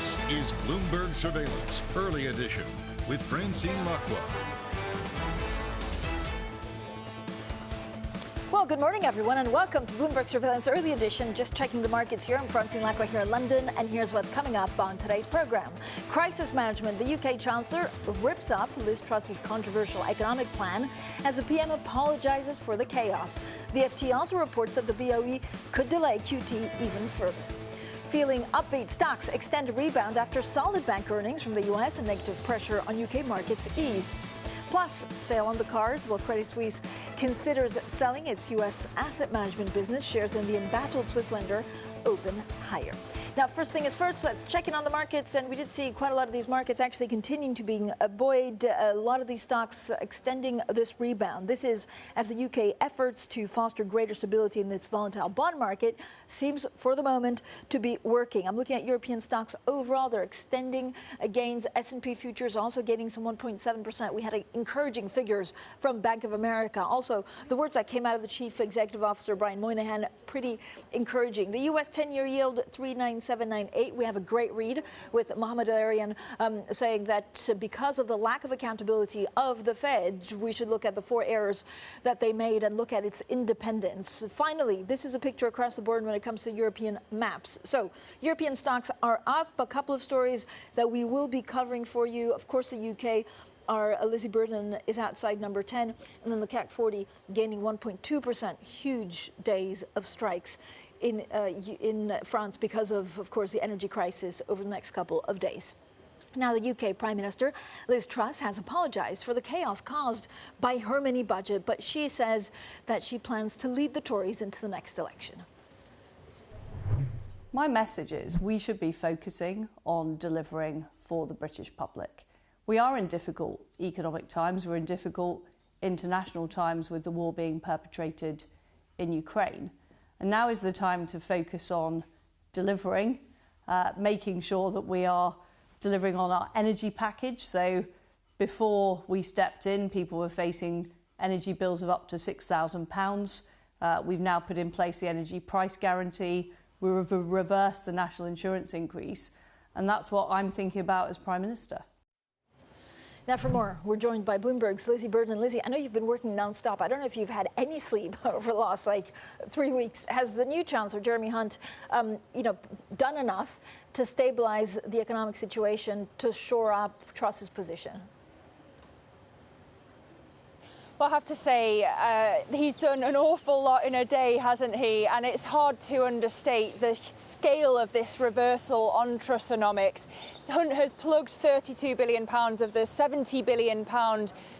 This is Bloomberg Surveillance, Early Edition, with Francine Lacqua. Well, good morning, everyone, and welcome to Bloomberg Surveillance Early Edition. Just checking the markets here. I'm Francine Lacqua here in London, and here's what's coming up on today's program. Crisis management. The UK Chancellor rips up Liz Truss's controversial economic plan as the PM apologizes for the chaos. The FT also reports that the BOE could delay QT even further. Feeling upbeat, stocks extend a rebound after solid bank earnings from the US and negative pressure on UK markets eased. Plus, sale on the cards while Credit Suisse considers selling its U.S. asset management business. Shares in the embattled Swiss lender open higher. Now, first thing is first, let's check in on the markets. And we did see quite a lot of these markets actually continuing to be buoyed. A lot of these stocks extending this rebound. This is as the UK efforts to foster greater stability in its volatile bond market seems for the moment to be working. I'm looking at European stocks overall. They're extending gains. S&P futures also gaining some 1.7%. We had encouraging figures from Bank of America. Also, the words that came out of the Chief Executive Officer, Brian Moynihan, pretty encouraging. The U.S. 10-year yield, 3.9798. We have a great read with Mohamed Arian saying that because of the lack of accountability of the Fed, we should look at the 4 errors that they made and look at its independence. Finally, this is a picture across the board when it comes to European maps. So European stocks are up. A couple of stories that we will be covering for you. Of course, the UK. Our Lizzie Burden is outside number 10, and then the CAC 40 gaining 1.2%. Huge days of strikes in France because of course, the energy crisis over the next couple of days. Now, the UK Prime Minister Liz Truss has apologized for the chaos caused by her mini budget, but she says that she plans to lead the Tories into the next election. My message is we should be focusing on delivering for the British public. We are in difficult economic times. We're in difficult international times with the war being perpetrated in Ukraine. And now is the time to focus on delivering, making sure that we are delivering on our energy package. So before we stepped in, people were facing energy bills of up to £6,000. We've now put in place the energy price guarantee. We've reversed the national insurance increase. And that's what I'm thinking about as Prime Minister. Now for more, we're joined by Bloomberg's Lizzie Burden. Lizzie, I know you've been working nonstop. I don't know if you've had any sleep over the last 3 weeks. Has the new Chancellor, Jeremy Hunt, done enough to stabilize the economic situation to shore up Truss's position? Well, I have to say, he's done an awful lot in a day, hasn't he? And it's hard to understate the scale of this reversal on Trussonomics. Hunt has plugged £32 billion of the £70 billion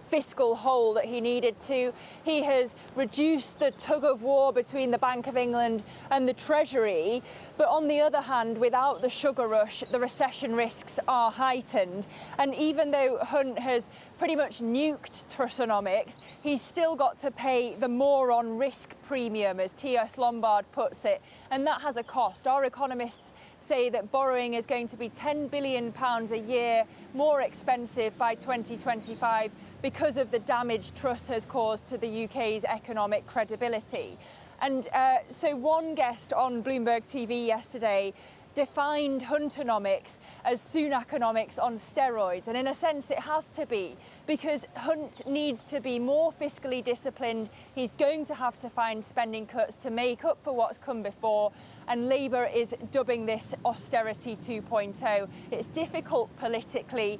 fiscal hole that he needed to. He has reduced the tug of war between the Bank of England and the Treasury. But on the other hand, without the sugar rush, the recession risks are heightened. And even though Hunt has pretty much nuked Trussonomics, he's still got to pay the more on risk premium, as T.S. Lombard puts it. And that has a cost. Our economists say that borrowing is going to be £10 billion a year more expensive by 2025 because of the damage Truss has caused to the UK's economic credibility. And so one guest on Bloomberg TV yesterday defined Huntonomics as Sunakonomics on steroids. And in a sense, it has to be, because Hunt needs to be more fiscally disciplined. He's going to have to find spending cuts to make up for what's come before. And Labour is dubbing this austerity 2.0. It's difficult politically.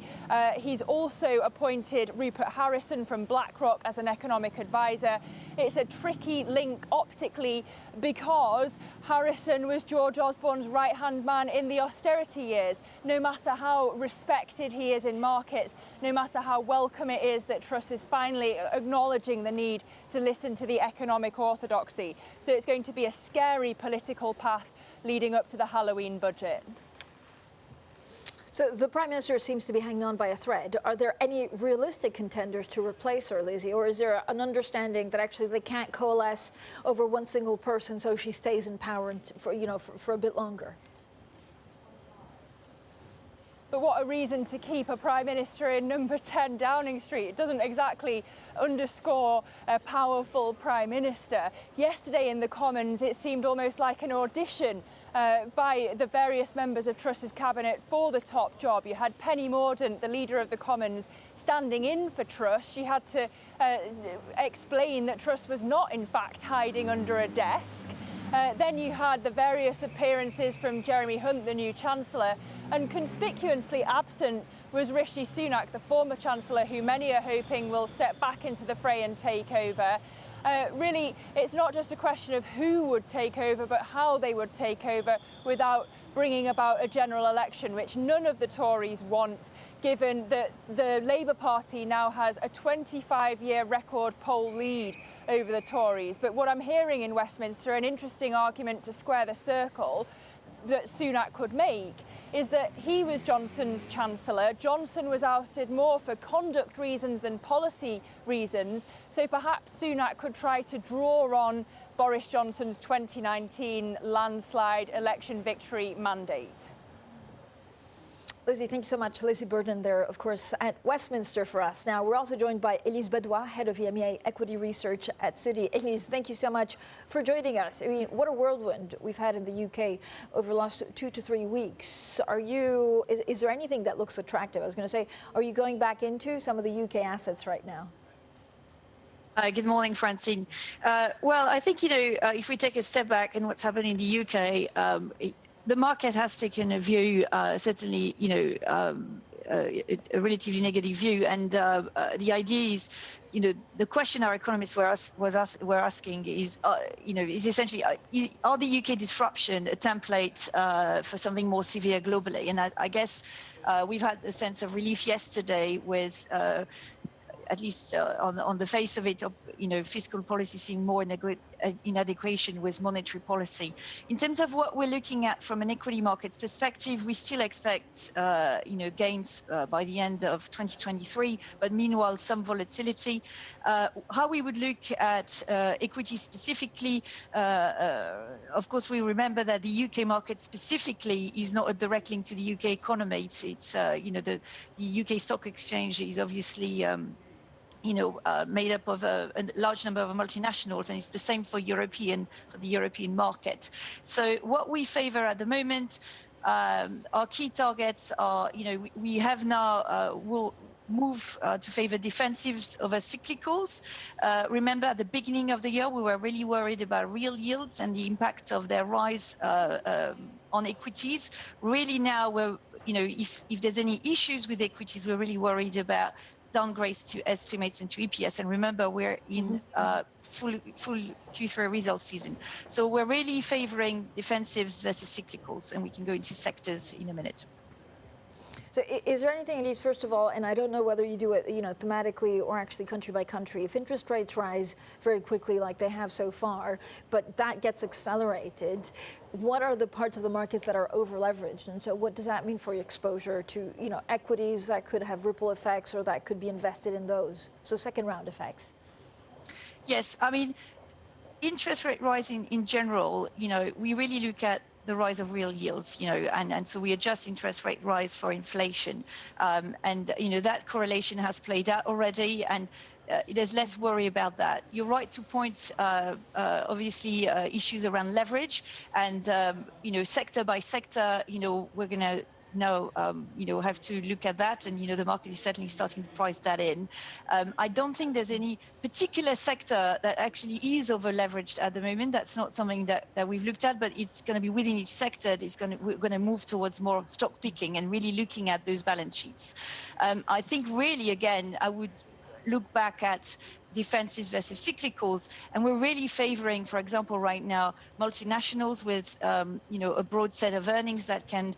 He's also appointed Rupert Harrison from BlackRock as an economic advisor. It's a tricky link optically because Harrison was George Osborne's right-hand man in the austerity years. No matter how respected he is in markets, no matter how welcome it is that Truss is finally acknowledging the need to listen to the economic orthodoxy. So it's going to be a scary political path leading up to the Halloween budget. So the Prime Minister seems to be hanging on by a thread. Are there any realistic contenders to replace her, Lizzie, or is there an understanding that actually they can't coalesce over one single person so she stays in power for a bit longer? but what a reason to keep a Prime Minister in number 10 Downing Street. It doesn't exactly underscore a powerful Prime Minister. Yesterday in the Commons, it seemed almost like an audition by the various members of Truss's cabinet for the top job. You had Penny Mordaunt, the leader of the Commons, standing in for Truss. She had to explain that Truss was not, in fact, hiding under a desk. Then you had the various appearances from Jeremy Hunt, the new Chancellor, and conspicuously absent was Rishi Sunak, the former Chancellor, who many are hoping will step back into the fray and take over. Really, it's not just a question of who would take over, but how they would take over without bringing about a general election, which none of the Tories want, given that the Labour Party now has a 25-year record poll lead over the Tories. But what I'm hearing in Westminster, an interesting argument to square the circle that Sunak could make, is that he was Johnson's Chancellor. Johnson was ousted more for conduct reasons than policy reasons, so perhaps Sunak could try to draw on Boris Johnson's 2019 landslide election victory mandate. Lizzie, thank you so much. Lizzie Burden there, of course, at Westminster for us. Now, we're also joined by Elise Bedouin, head of EMEA Equity Research at Citi. Elise, thank you so much for joining us. I mean, what a whirlwind we've had in the UK over the last 2 to 3 weeks. Is there anything that looks attractive? I was going to say, are you going back into some of the UK assets right now? Good morning, Francine. Well, I think, if we take a step back and what's happening in the UK, the market has taken a view, certainly, a relatively negative view. And the idea is, the question our economists were asking is, is essentially, are the UK disruption a template for something more severe globally? And I guess we've had a sense of relief yesterday with at least on the face of it, fiscal policy seeing more inadequation with monetary policy. In terms of what we're looking at from an equity markets perspective, we still expect, gains by the end of 2023, but meanwhile, some volatility. How we would look at equity specifically, of course, we remember that the UK market specifically is not a direct link to the UK economy. It's the UK stock exchange is obviously made up of a large number of multinationals, and it's the same for the European market. So what we favor at the moment, our key targets are, we have now will move to favor defensives over cyclicals. Remember, at the beginning of the year, we were really worried about real yields and the impact of their rise on equities. Really now, we're, if there's any issues with equities, we're really worried about downgrades to estimates and to EPS. And remember, we're in full Q3 results season. So we're really favoring defensives versus cyclicals, and we can go into sectors in a minute. So is there anything, Elise, first of all, and I don't know whether you do it, thematically or actually country by country, if interest rates rise very quickly like they have so far, but that gets accelerated, what are the parts of the markets that are over leveraged? And so what does that mean for your exposure to, equities that could have ripple effects or that could be invested in those? So second round effects. Yes, I mean, interest rate rising in general, we really look at the rise of real yields, and so we adjust interest rate rise for inflation. And that correlation has played out already, and there's less worry about that. You're right to point, obviously, issues around leverage, and, sector by sector, we're going to now, have to look at that, and the market is certainly starting to price that in. I don't think there's any particular sector that actually is over leveraged at the moment. That's not something that we've looked at, but it's going to be within each sector. We're going to move towards more stock picking and really looking at those balance sheets. I think really, again, I would look back at defenses versus cyclicals, and we're really favoring, for example, right now, multinationals with a broad set of earnings that can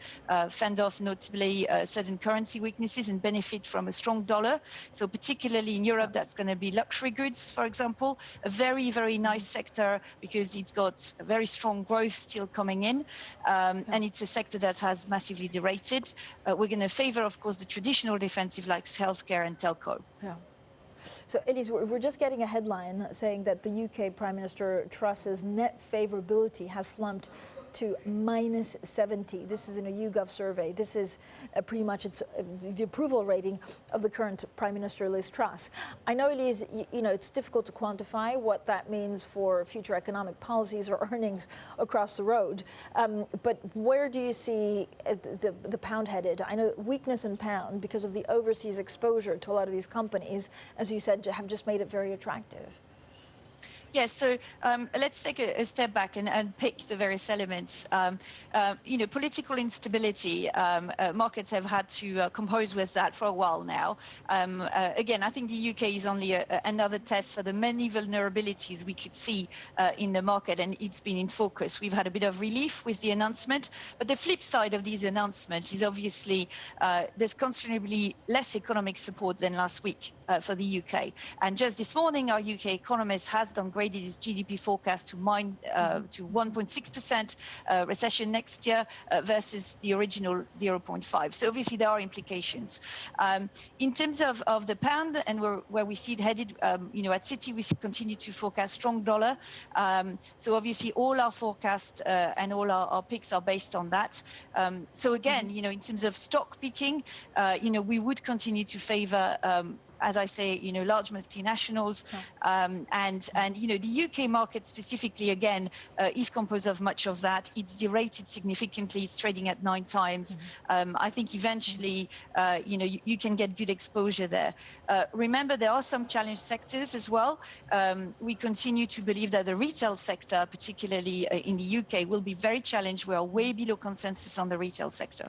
fend off notably certain currency weaknesses and benefit from a strong dollar. So particularly in Europe, that's going to be luxury goods, for example, a very, very nice sector because it's got very strong growth still coming in, and it's a sector that has massively derated. We're going to favor, of course, the traditional defensive like healthcare and telco. Yeah. So, Elise, we're just getting a headline saying that the UK Prime Minister Truss's net favourability has slumped to -70. This is in a YouGov survey. This is pretty much the approval rating of the current Prime Minister Liz Truss. I know, Elise, it's difficult to quantify what that means for future economic policies or earnings across the road. But where do you see the pound headed? I know weakness in pound because of the overseas exposure to a lot of these companies, as you said, have just made it very attractive. Yes, so let's take a step back and pick the various elements. Political instability, markets have had to compose with that for a while now. Again, I think the UK is only another test for the many vulnerabilities we could see in the market, and it's been in focus. We've had a bit of relief with the announcement, but the flip side of these announcements is obviously there's considerably less economic support than last week for the UK. And just this morning, our UK Economist has downgraded his GDP forecast to 1.6% recession next year versus the original 0.5. So obviously there are implications. In terms of the pound and where we see it headed, at Citi we continue to forecast strong dollar. So obviously all our forecasts and all our picks are based on that. So again, in terms of stock picking, we would continue to favor as I say, large multinationals, and the UK market specifically, again, is composed of much of that. It's derated significantly. It's trading at 9 times. I think eventually, you can get good exposure there. Remember, there are some challenge sectors as well. We continue to believe that the retail sector, particularly in the UK, will be very challenged. We are way below consensus on the retail sector.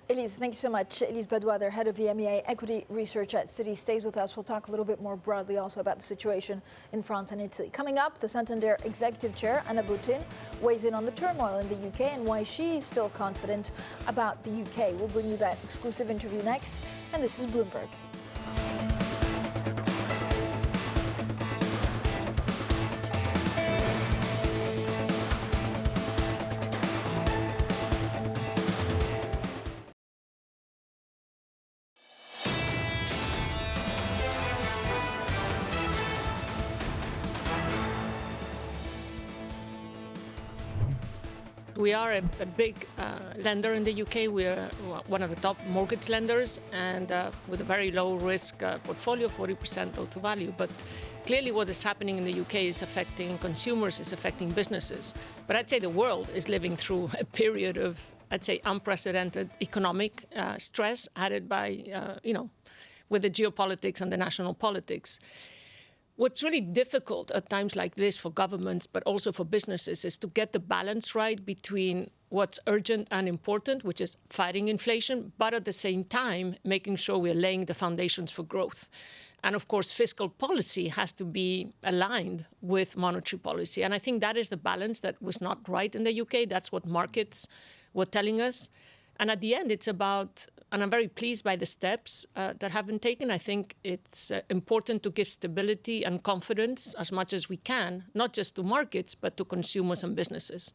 Elise, thanks so much. Elise Badouader, head of EMEA equity research at Citi, stays with us. We'll talk a little bit more broadly also about the situation in France and Italy. Coming up, the Santander executive chair, Anna Botín, weighs in on the turmoil in the UK and why she's still confident about the UK. We'll bring you that exclusive interview next. And this is Bloomberg. We are a big lender in the UK. We are one of the top mortgage lenders and with a very low risk portfolio, 40% loan to value. But clearly what is happening in the UK is affecting consumers, is affecting businesses. But I'd say the world is living through a period of, I'd say, unprecedented economic stress added by, with the geopolitics and the national politics. What's really difficult at times like this for governments, but also for businesses, is to get the balance right between what's urgent and important, which is fighting inflation, but at the same time, making sure we're laying the foundations for growth. And of course, fiscal policy has to be aligned with monetary policy. And I think that is the balance that was not right in the UK. That's what markets were telling us. And at the end, it's about, and I'm very pleased by the steps that have been taken. I think it's important to give stability and confidence as much as we can, not just to markets, but to consumers and businesses.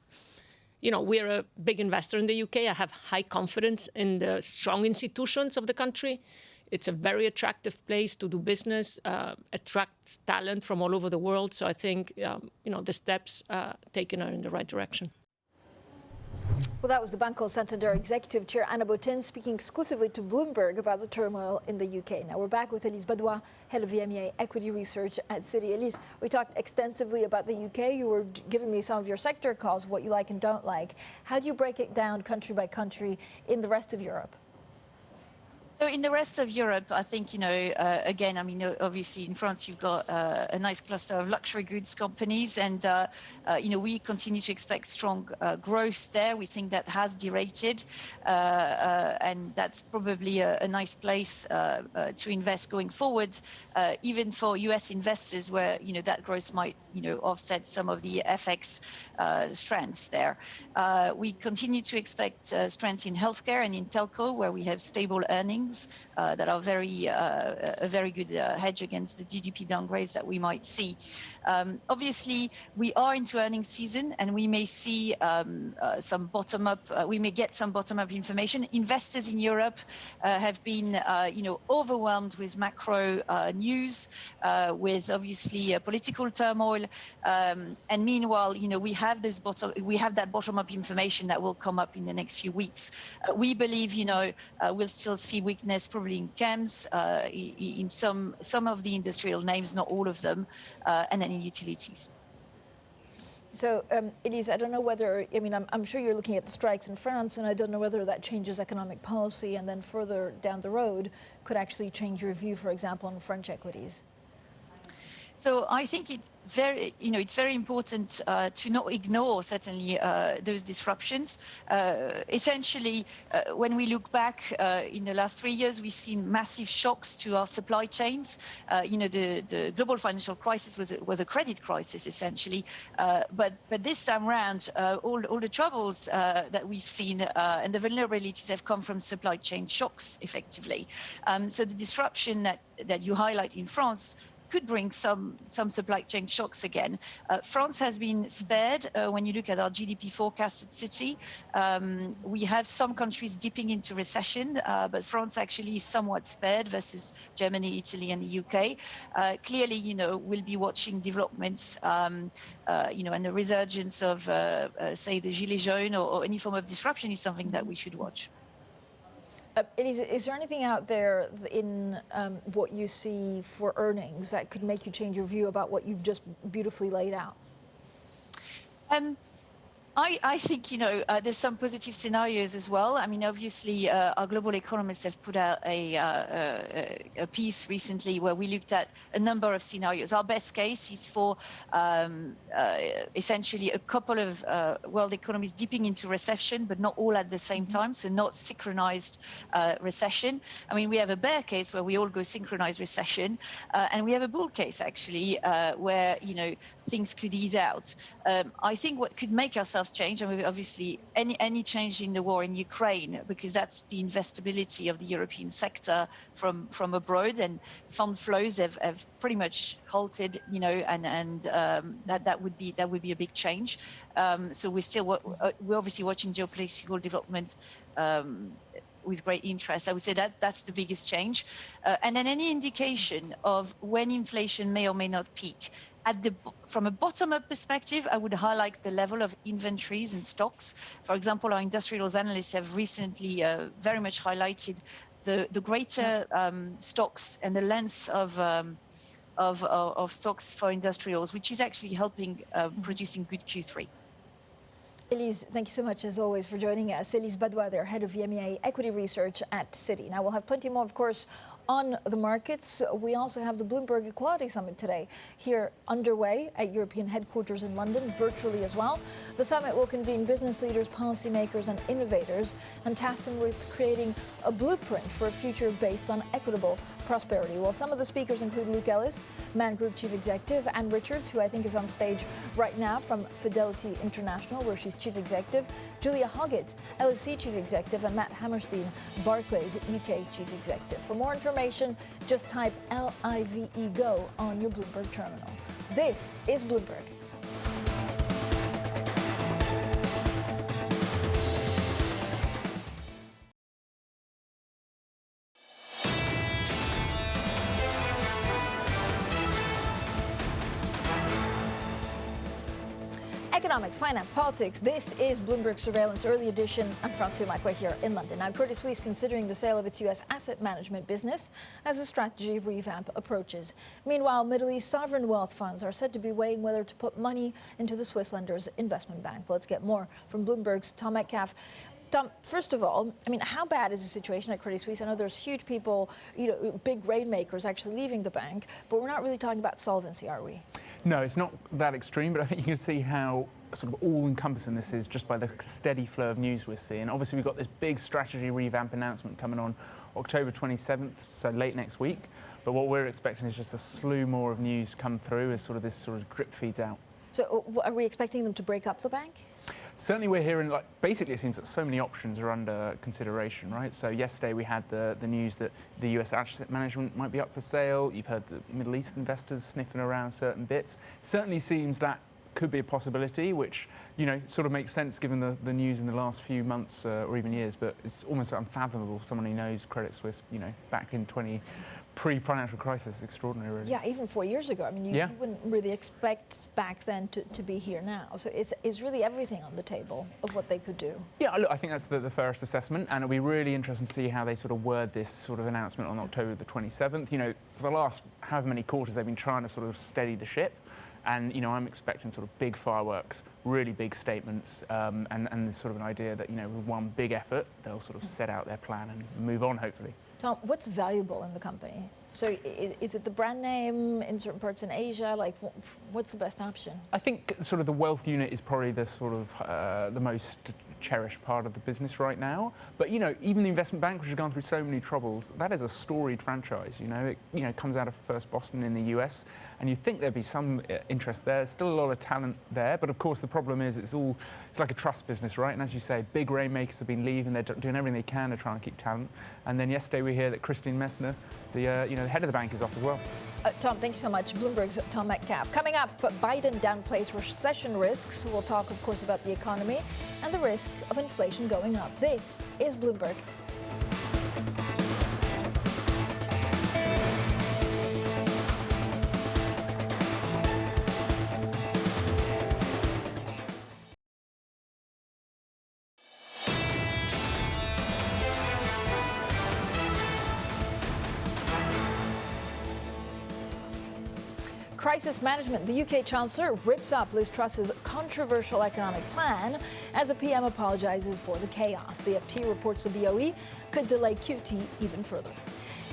We're a big investor in the UK. I have high confidence in the strong institutions of the country. It's a very attractive place to do business, attracts talent from all over the world. So I think, the steps taken are in the right direction. Well, that was the Banco Santander executive chair, Anna Botín, speaking exclusively to Bloomberg about the turmoil in the UK. Now we're back with Elise Badouader, head of EMEA equity research at Citi. Elise, we talked extensively about the UK. You were giving me some of your sector calls, what you like and don't like. How do you break it down country by country in the rest of Europe? So in the rest of Europe, I think, again, obviously in France, you've got a nice cluster of luxury goods companies. And, we continue to expect strong growth there. We think that has derated. And that's probably a nice place to invest going forward, even for US investors where, that growth might, offset some of the FX strengths there. We continue to expect strengths in healthcare and in telco, where we have stable earnings. That are a very good hedge against the GDP downgrades that we might see. Obviously, we are into earnings season, and we may see some bottom-up. We may get some bottom-up information. Investors in Europe have been, overwhelmed with macro news, with obviously political turmoil And meanwhile, we have that bottom-up information that will come up in the next few weeks. We believe, we'll still see weakness probably in chems, in some of the industrial names, not all of them, and then in utilities. So, Elise, I don't know whether, I'm sure you're looking at the strikes in France, and I don't know whether that changes economic policy and then further down the road could actually change your view, for example, on French equities. So I think it's very important to not ignore certainly those disruptions. Essentially, when we look back in the last 3 years, we've seen massive shocks to our supply chains. The global financial crisis was a credit crisis essentially, but this time around, all the troubles that we've seen and the vulnerabilities have come from supply chain shocks effectively. So the disruption that you highlight in France could bring some supply chain shocks again. France has been spared when you look at our GDP forecast at Citi. We have some countries dipping into recession, but France actually is somewhat spared versus Germany, Italy, and the UK. Clearly, we'll be watching developments, and the resurgence of, say, the Gilets jaunes or any form of disruption is something that we should watch. Elise, is there anything out there in what you see for earnings that could make you change your view about what you've just beautifully laid out? I think, there's some positive scenarios as well. I mean, obviously, our global economists have put out a piece recently where we looked at a number of scenarios. Our best case is for essentially a couple of world economies dipping into recession, but not all at the same time, so not synchronized recession. I mean, we have a bear case where we all go synchronized recession, and we have a bull case, actually, where, things could ease out. I think what could make ourselves change, and obviously any change in the war in Ukraine, because that's the investability of the European sector from abroad, and fund flows have pretty much halted, and that would be a big change. So we're obviously watching geopolitical development with great interest. I would say that's the biggest change, and then any indication of when inflation may or may not peak. From a bottom-up perspective, I would highlight the level of inventories and stocks. For example, our industrials analysts have recently very much highlighted the greater stocks and the length of stocks for industrials, which is actually helping producing good Q3. Elise, thank you so much, as always, for joining us. Elise Badois, head of EMEA Equity Research at Citi. Now, we'll have plenty more, of course, on the markets. We also have the Bloomberg Equality Summit today here underway at European headquarters in London, virtually as well. The summit will convene business leaders, policymakers, and innovators and task them with creating a blueprint for a future based on equitable prosperity. Well, some of the speakers include Luke Ellis, Man Group Chief Executive, Anne Richards, who I think is on stage right now from Fidelity International, where she's Chief Executive, Julia Hoggett, LSE Chief Executive, and Matt Hammerstein, Barclays UK Chief Executive. For more information, just type LIVE GO on your Bloomberg terminal. This is Bloomberg. Economics, finance, politics. This is Bloomberg Surveillance Early Edition. I'm Francine Lacqua here in London. Now, Credit Suisse considering the sale of its U.S. asset management business as a strategy revamp approaches. Meanwhile, Middle East sovereign wealth funds are said to be weighing whether to put money into the Swiss lenders' investment bank. Let's get more from Bloomberg's Tom Metcalf. Tom, first of all, I mean, how bad is the situation at Credit Suisse? I know there's huge people, big rainmakers actually leaving the bank, but we're not really talking about solvency, are we? No, it's not that extreme, but I think you can see how sort of all-encompassing this is just by the steady flow of news we're seeing. Obviously, we've got this big strategy revamp announcement coming on October 27th, so late next week. But what we're expecting is just a slew more of news to come through as this sort of drip feeds out. So are we expecting them to break up the bank? Certainly we're hearing, basically it seems that so many options are under consideration, right? So yesterday we had the news that the US asset management might be up for sale. You've heard the Middle East investors sniffing around certain bits. Certainly seems that could be a possibility, which, sort of makes sense given the news in the last few months or even years, but it's almost unfathomable. Someone who knows Credit Suisse, back in pre-financial crisis is extraordinary, really. Yeah, even 4 years ago. I mean, you wouldn't really expect back then to be here now. So is really everything on the table of what they could do? Yeah, look, I think that's the fairest assessment, and it'll be really interesting to see how they sort of word this sort of announcement on October the 27th. You know, for the last however many quarters, they've been trying to sort of steady the ship. And, you know, I'm expecting sort of big fireworks, really big statements, and there's sort of an idea that, you know, with one big effort, they'll sort of set out their plan and move on, hopefully. Tom, what's valuable in the company? So is it the brand name in certain parts in Asia? Like, what's the best option? I think sort of the wealth unit is probably the sort of the most cherished part of the business right now. But, you know, even the investment bank, which has gone through so many troubles, that is a storied franchise. You know, it comes out of First Boston in the US, and you'd think there'd be some interest there. There's still a lot of talent there, but of course the problem is it's like a trust business, right? And as you say, big rainmakers have been leaving. They're doing everything they can to try and keep talent. And then yesterday we hear that Christine Messner, the head of the bank, is off as well. Tom, thank you so much. Bloomberg's Tom Metcalf. Coming up, Biden downplays recession risks. We'll talk, of course, about the economy and the risk of inflation going up. This is Bloomberg. Crisis management. The UK Chancellor rips up Liz Truss's controversial economic plan as the PM apologizes for the chaos. The FT reports the BOE could delay QT even further.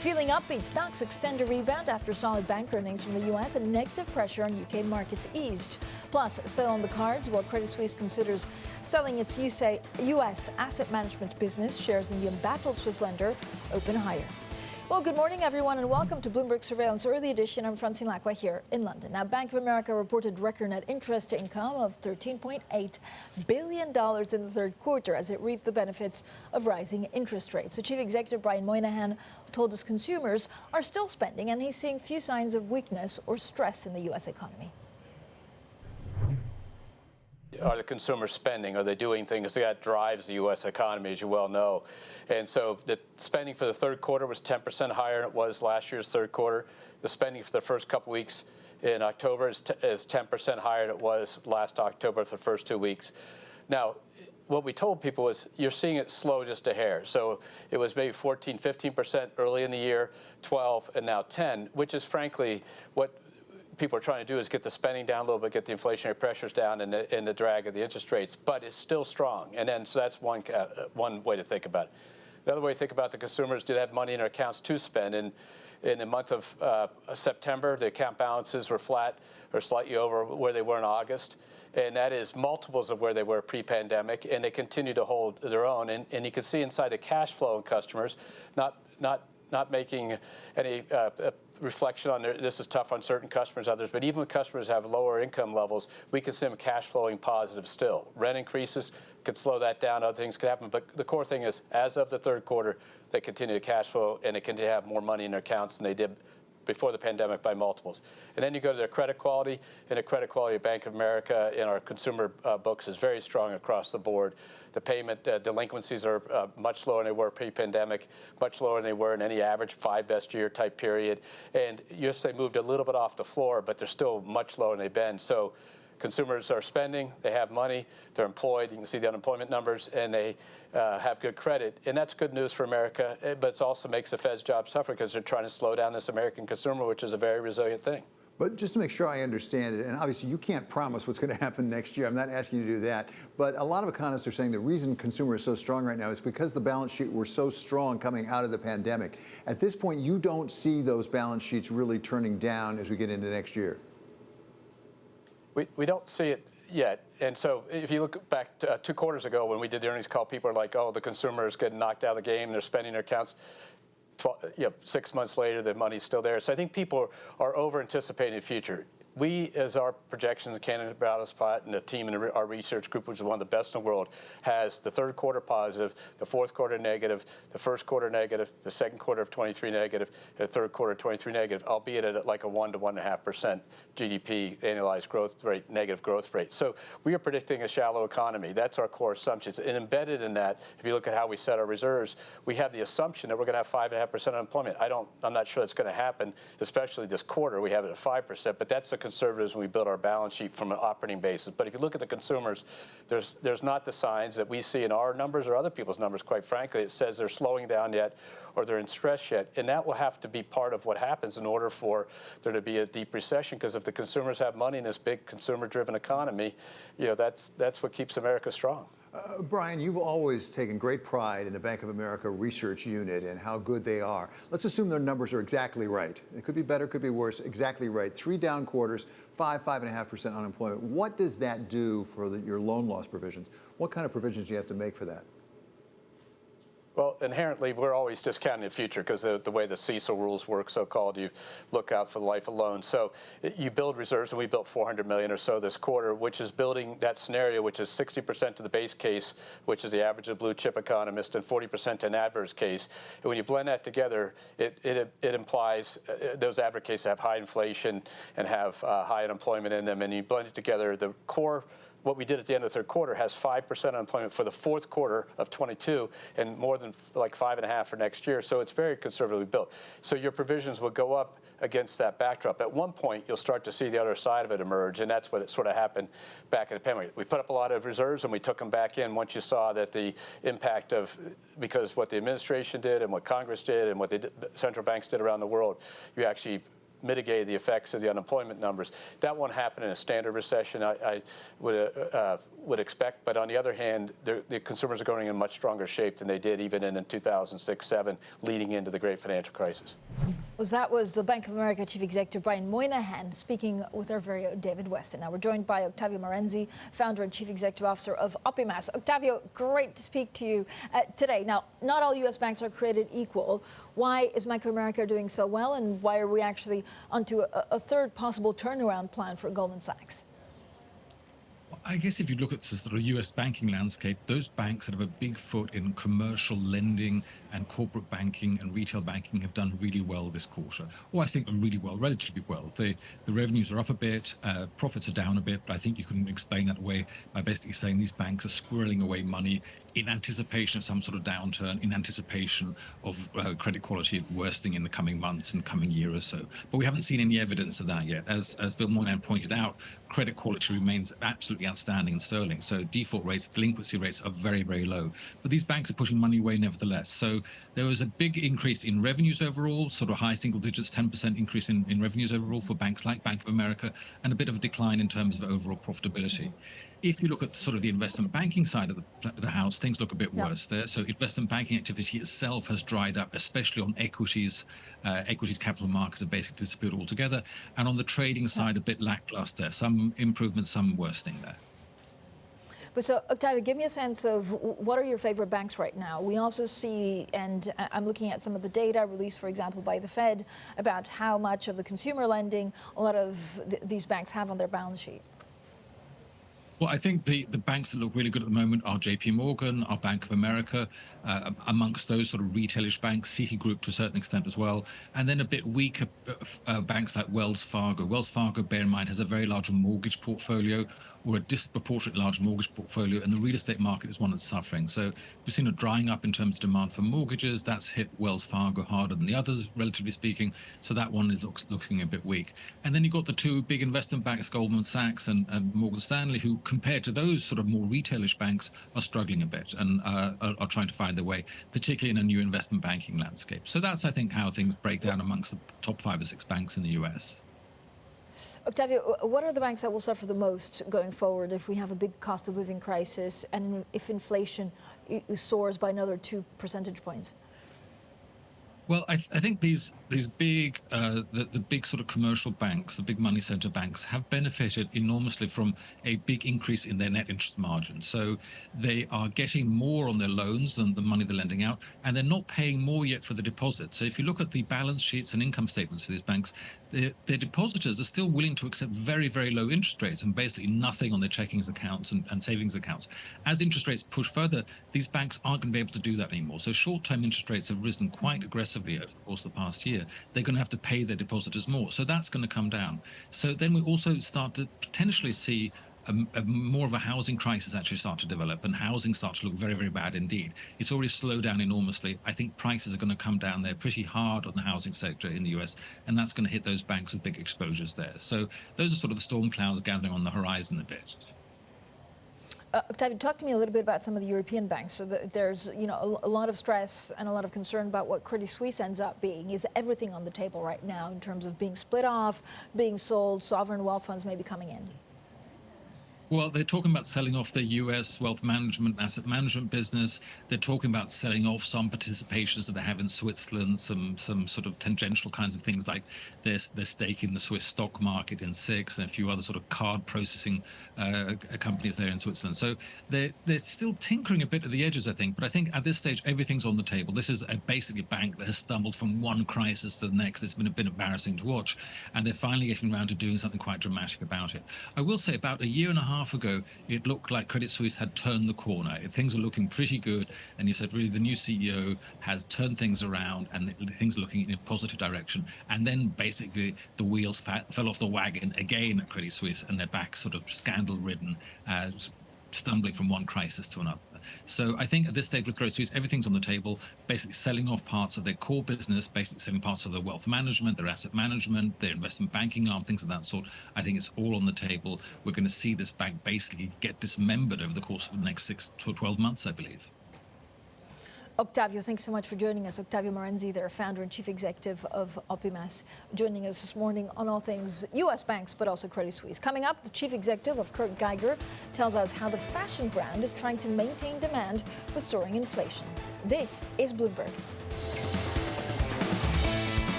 Feeling upbeat, stocks extend a rebound after solid bank earnings from the US and negative pressure on UK markets eased. Plus, sell on the cards while Credit Suisse considers selling its US asset management business. Shares in the embattled Swiss lender open higher. Well, good morning, everyone, and welcome to Bloomberg Surveillance Early Edition. I'm Francine Lacqua here in London. Now, Bank of America reported record net interest income of $13.8 billion in the third quarter as it reaped the benefits of rising interest rates. The chief executive, Brian Moynihan, told us consumers are still spending, and he's seeing few signs of weakness or stress in the U.S. economy. Are the consumers spending? Are they doing things that drives the U.S. economy, as you well know? And so the spending for the third quarter was 10% higher than it was last year's third quarter. The spending for the first couple weeks in October is 10% higher than it was last October for the first 2 weeks. Now, what we told people was you're seeing it slow just a hair. So it was maybe 14, 15% early in the year, 12, and now 10, which is frankly what people are trying to do is get the spending down a little bit, get the inflationary pressures down and the drag of the interest rates, but it's still strong. And then so that's one way to think about it. Another way to think about the consumers, do they have money in their accounts to spend? And in the month of September, the account balances were flat or slightly over where they were in August. And that is multiples of where they were pre-pandemic, and they continue to hold their own. And you can see inside the cash flow in customers, not making any reflection on this is tough on certain customers, others, but even when customers have lower income levels, we can see them cash flowing positive still. Rent increases could slow that down, other things could happen, but the core thing is, as of the third quarter, they continue to cash flow and they continue to have more money in their accounts than they did before the pandemic by multiples. And then you go to their credit quality, and the credit quality of Bank of America in our consumer books is very strong across the board. The payment delinquencies are much lower than they were pre-pandemic, much lower than they were in any average 5 best year type period. And yes, they moved a little bit off the floor, but they're still much lower than they've been. So consumers are spending, they have money, they're employed, you can see the unemployment numbers, and they have good credit. And that's good news for America, but it also makes the Fed's job tougher because they're trying to slow down this American consumer, which is a very resilient thing. But just to make sure I understand it, and obviously you can't promise what's going to happen next year. I'm not asking you to do that. But a lot of economists are saying the reason consumer is so strong right now is because the balance sheet were so strong coming out of the pandemic. At this point, you don't see those balance sheets really turning down as we get into next year. We don't see it yet. And so if you look back to 2 quarters ago when we did the earnings call, people are like, oh, the consumer is getting knocked out of the game. They're spending their accounts. 6 months later, the money's still there. So I think people are over-anticipating the future. we, as our projections, Canada Balance Plot, and the team in our research group, which is one of the best in the world, has the third quarter positive, the fourth quarter negative, the first quarter negative, the second quarter of 23 negative, and the third quarter of 23 negative, albeit at like a 1 to 1.5% GDP annualized growth rate, negative growth rate. So we are predicting a shallow economy. That's our core assumptions. And embedded in that, if you look at how we set our reserves, we have the assumption that we're going to have 5.5% unemployment. I'm not sure it's going to happen, especially this quarter. We have it at 5%, but that's the conservatives when we build our balance sheet from an operating basis. But if you look at the consumers, there's not the signs that we see in our numbers or other people's numbers, quite frankly. It says they're slowing down yet or they're in stress yet. And that will have to be part of what happens in order for there to be a deep recession, because if the consumers have money in this big consumer-driven economy, that's what keeps America strong. Brian, you've always taken great pride in the Bank of America research unit and how good they are. Let's assume their numbers are exactly right. It could be better, could be worse, exactly right. 3 down quarters, 5.5% unemployment. What does that do for your loan loss provisions? What kind of provisions do you have to make for that? Well, inherently, we're always discounting the future because the way the CECL rules work, so-called, you look out for the life of loans. So you build reserves, and we built $400 million or so this quarter, which is building that scenario, which is 60% to the base case, which is the average of blue chip economist, and 40% to an adverse case. And when you blend that together, it implies those adverse cases have high inflation and have high unemployment in them. And you blend it together, the core. What we did at the end of the third quarter has 5% unemployment for the fourth quarter of 22 and more than like 5.5% for next year. So it's very conservatively built. So your provisions will go up against that backdrop. At one point, you'll start to see the other side of it emerge, and that's what it sort of happened back in the pandemic. We put up a lot of reserves, and we took them back in once you saw that the impact of, because what the administration did and what Congress did and what the central banks did around the world, you actually mitigated the effects of the unemployment numbers. That won't happen in a standard recession, I would expect. But on the other hand, the consumers are going in much stronger shape than they did even in 2006-07, leading into the great financial crisis. That was the Bank of America Chief Executive Brian Moynihan speaking with our very own David Weston. Now we're joined by Octavio Marenzi, founder and Chief Executive Officer of Oppimas. Octavio, great to speak to you today. Now, not all U.S. banks are created equal. Why is Bank of America doing so well, and why are we actually onto a third possible turnaround plan for Goldman Sachs? I guess if you look at the sort of U.S. banking landscape, those banks that have a big foot in commercial lending and corporate banking and retail banking have done really well this quarter. Or I think really well, relatively well. The revenues are up a bit, profits are down a bit, but I think you can explain that away by basically saying these banks are squirreling away money in anticipation of some sort of downturn, in anticipation of credit quality worsening in the coming months and coming year or so. But we haven't seen any evidence of that yet. As Bill Moynihan pointed out, credit quality remains absolutely outstanding in sterling. So default rates, delinquency rates are very, very low. But these banks are pushing money away nevertheless. So there was a big increase in revenues overall, sort of high single digits, 10% increase in revenues overall for banks like Bank of America, and a bit of a decline in terms of overall profitability. If you look at sort of the investment banking side of the house, things look a bit worse there. So investment banking activity itself has dried up, especially on equities. Equities capital markets have basically disappeared altogether. And on the trading side, a bit lackluster. Some improvements, some worsening there. But so, Octavio, give me a sense of what are your favorite banks right now? We also see, and I'm looking at some of the data released, for example, by the Fed about how much of the consumer lending a lot of these banks have on their balance sheet. Well, I think the banks that look really good at the moment are JP Morgan, are Bank of America, amongst those sort of retailish banks, Citigroup to a certain extent as well, and then a bit weaker banks like Wells Fargo. Wells Fargo, bear in mind, has a very large mortgage portfolio, or a disproportionately large mortgage portfolio, and the real estate market is one that's suffering. So we've seen a drying up in terms of demand for mortgages. That's hit Wells Fargo harder than the others, relatively speaking. So that one is looking a bit weak. And then you've got the two big investment banks, Goldman Sachs and Morgan Stanley, who compared to those sort of more retailish banks are struggling a bit and are trying to find their way, particularly in a new investment banking landscape. So that's, I think, how things break down amongst the top 5 or 6 banks in the US. Octavio, what are the banks that will suffer the most going forward if we have a big cost of living crisis and if inflation soars by another 2 percentage points? Well, I think these big the big sort of commercial banks, the big money center banks, have benefited enormously from a big increase in their net interest margin. So they are getting more on their loans than the money they're lending out, and they're not paying more yet for the deposits. So if you look at the balance sheets and income statements for these banks, their depositors are still willing to accept very, very low interest rates and basically nothing on their checkings accounts and savings accounts. As interest rates push further, these banks aren't going to be able to do that anymore. So short-term interest rates have risen quite aggressively over the course of the past year. They're going to have to pay their depositors more. So that's going to come down. So then we also start to potentially see more of a housing crisis actually start to develop, and housing starts to look very, very bad indeed. It's already slowed down enormously. I think prices are going to come down there pretty hard on the housing sector in the US, and that's going to hit those banks with big exposures there. So those are sort of the storm clouds gathering on the horizon a bit. Octavio, talk to me a little bit about some of the European banks. So there's, a lot of stress and a lot of concern about what Credit Suisse ends up being. Is everything on the table right now in terms of being split off, being sold, sovereign wealth funds maybe coming in? Well, they're talking about selling off their US wealth management, asset management business. They're talking about selling off some participations that they have in Switzerland, some sort of tangential kinds of things like their stake in the Swiss stock market in SIX and a few other sort of card processing companies there in Switzerland. So they're still tinkering a bit at the edges, I think. But I think at this stage, everything's on the table. This is basically a bank that has stumbled from one crisis to the next. It's been a bit embarrassing to watch. And they're finally getting around to doing something quite dramatic about it. I will say about a year and a half ago, it looked like Credit Suisse had turned the corner. Things are looking pretty good, and you said really the new CEO has turned things around and things are looking in a positive direction. And then basically the wheels fell off the wagon again at Credit Suisse, and they're back sort of scandal-ridden, stumbling from one crisis to another. So I think at this stage with Credit Suisse, everything's on the table, basically selling off parts of their core business, basically selling parts of their wealth management, their asset management, their investment banking arm, things of that sort. I think it's all on the table. We're going to see this bank basically get dismembered over the course of the next 6 to 12 months, I believe. Octavio, thanks so much for joining us. Octavio Morenzi, their founder and chief executive of Opimas, joining us this morning on all things U.S. banks, but also Credit Suisse. Coming up, the chief executive of Geiger tells us how the fashion brand is trying to maintain demand with soaring inflation. This is Bloomberg.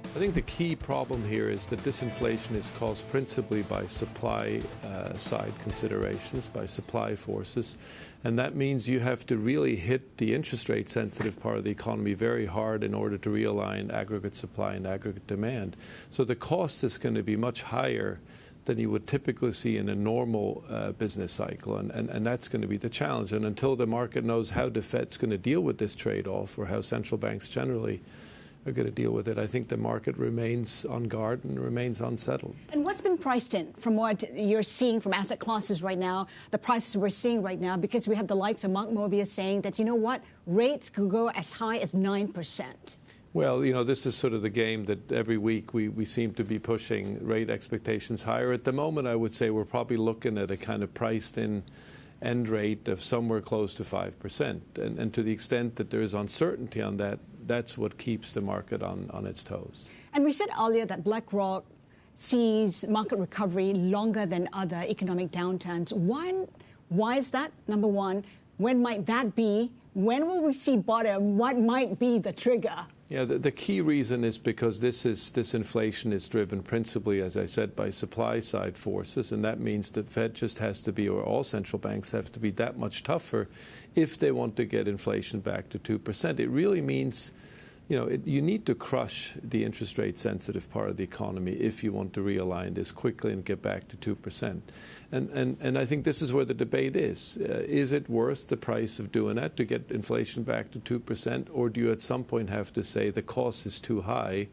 I think the key problem here is that disinflation is caused principally by supply side considerations, by supply forces. And that means you have to really hit the interest rate sensitive part of the economy very hard in order to realign aggregate supply and aggregate demand. So the cost is going to be much higher than you would typically see in a normal business cycle. And that's going to be the challenge. And until the market knows how the Fed's going to deal with this trade-off, or how central banks generally are going to deal with it, I think the market remains on guard and remains unsettled. And what's been priced in from what you're seeing from asset classes right now, the prices we're seeing right now, because we have the likes of Mark Mobius saying that, you know what, rates could go as high as 9%. Well, this is sort of the game that every week we seem to be pushing rate expectations higher. At the moment, I would say we're probably looking at a kind of priced-in end rate of somewhere close to 5%. And to the extent that there is uncertainty on that, that's what keeps the market on its toes. And we said earlier that BlackRock sees market recovery longer than other economic downturns. Why is that? Number one, when might that be? When will we see bottom? What might be the trigger? Yeah, the key reason is because this inflation is driven principally, as I said, by supply side forces, and that means the Fed just has to be, or all central banks have to be, that much tougher if they want to get inflation back to 2%. It really means, you need to crush the interest rate sensitive part of the economy if you want to realign this quickly and get back to 2%. And I think this is where the debate is. Is it worth the price of doing that to get inflation back to 2%? Or do you at some point have to say the cost is too high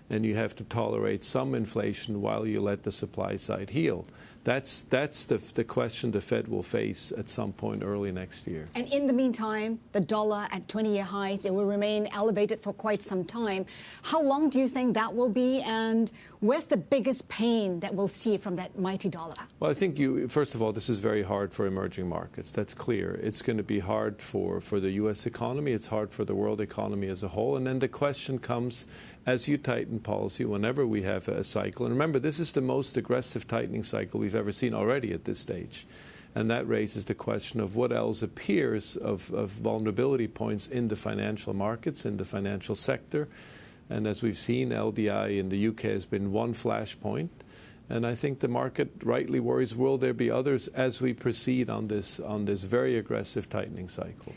and you have to tolerate some inflation while you let the supply side heal? That's the question the Fed will face at some point early next year. And in the meantime, the dollar at 20-year highs, it will remain elevated for quite some time. How long do you think that will be? And where's the biggest pain that we'll see from that mighty dollar? Well, I think first of all, this is very hard for emerging markets. That's clear. It's going to be hard for the U.S. economy. It's hard for the world economy as a whole. And then the question comes, as you tighten policy, whenever we have a cycle, and remember, this is the most aggressive tightening cycle we've ever seen already at this stage. And that raises the question of what else appears of vulnerability points in the financial markets, in the financial sector. And as we've seen, LDI in the UK has been one flashpoint. And I think the market rightly worries, will there be others as we proceed on this very aggressive tightening cycle?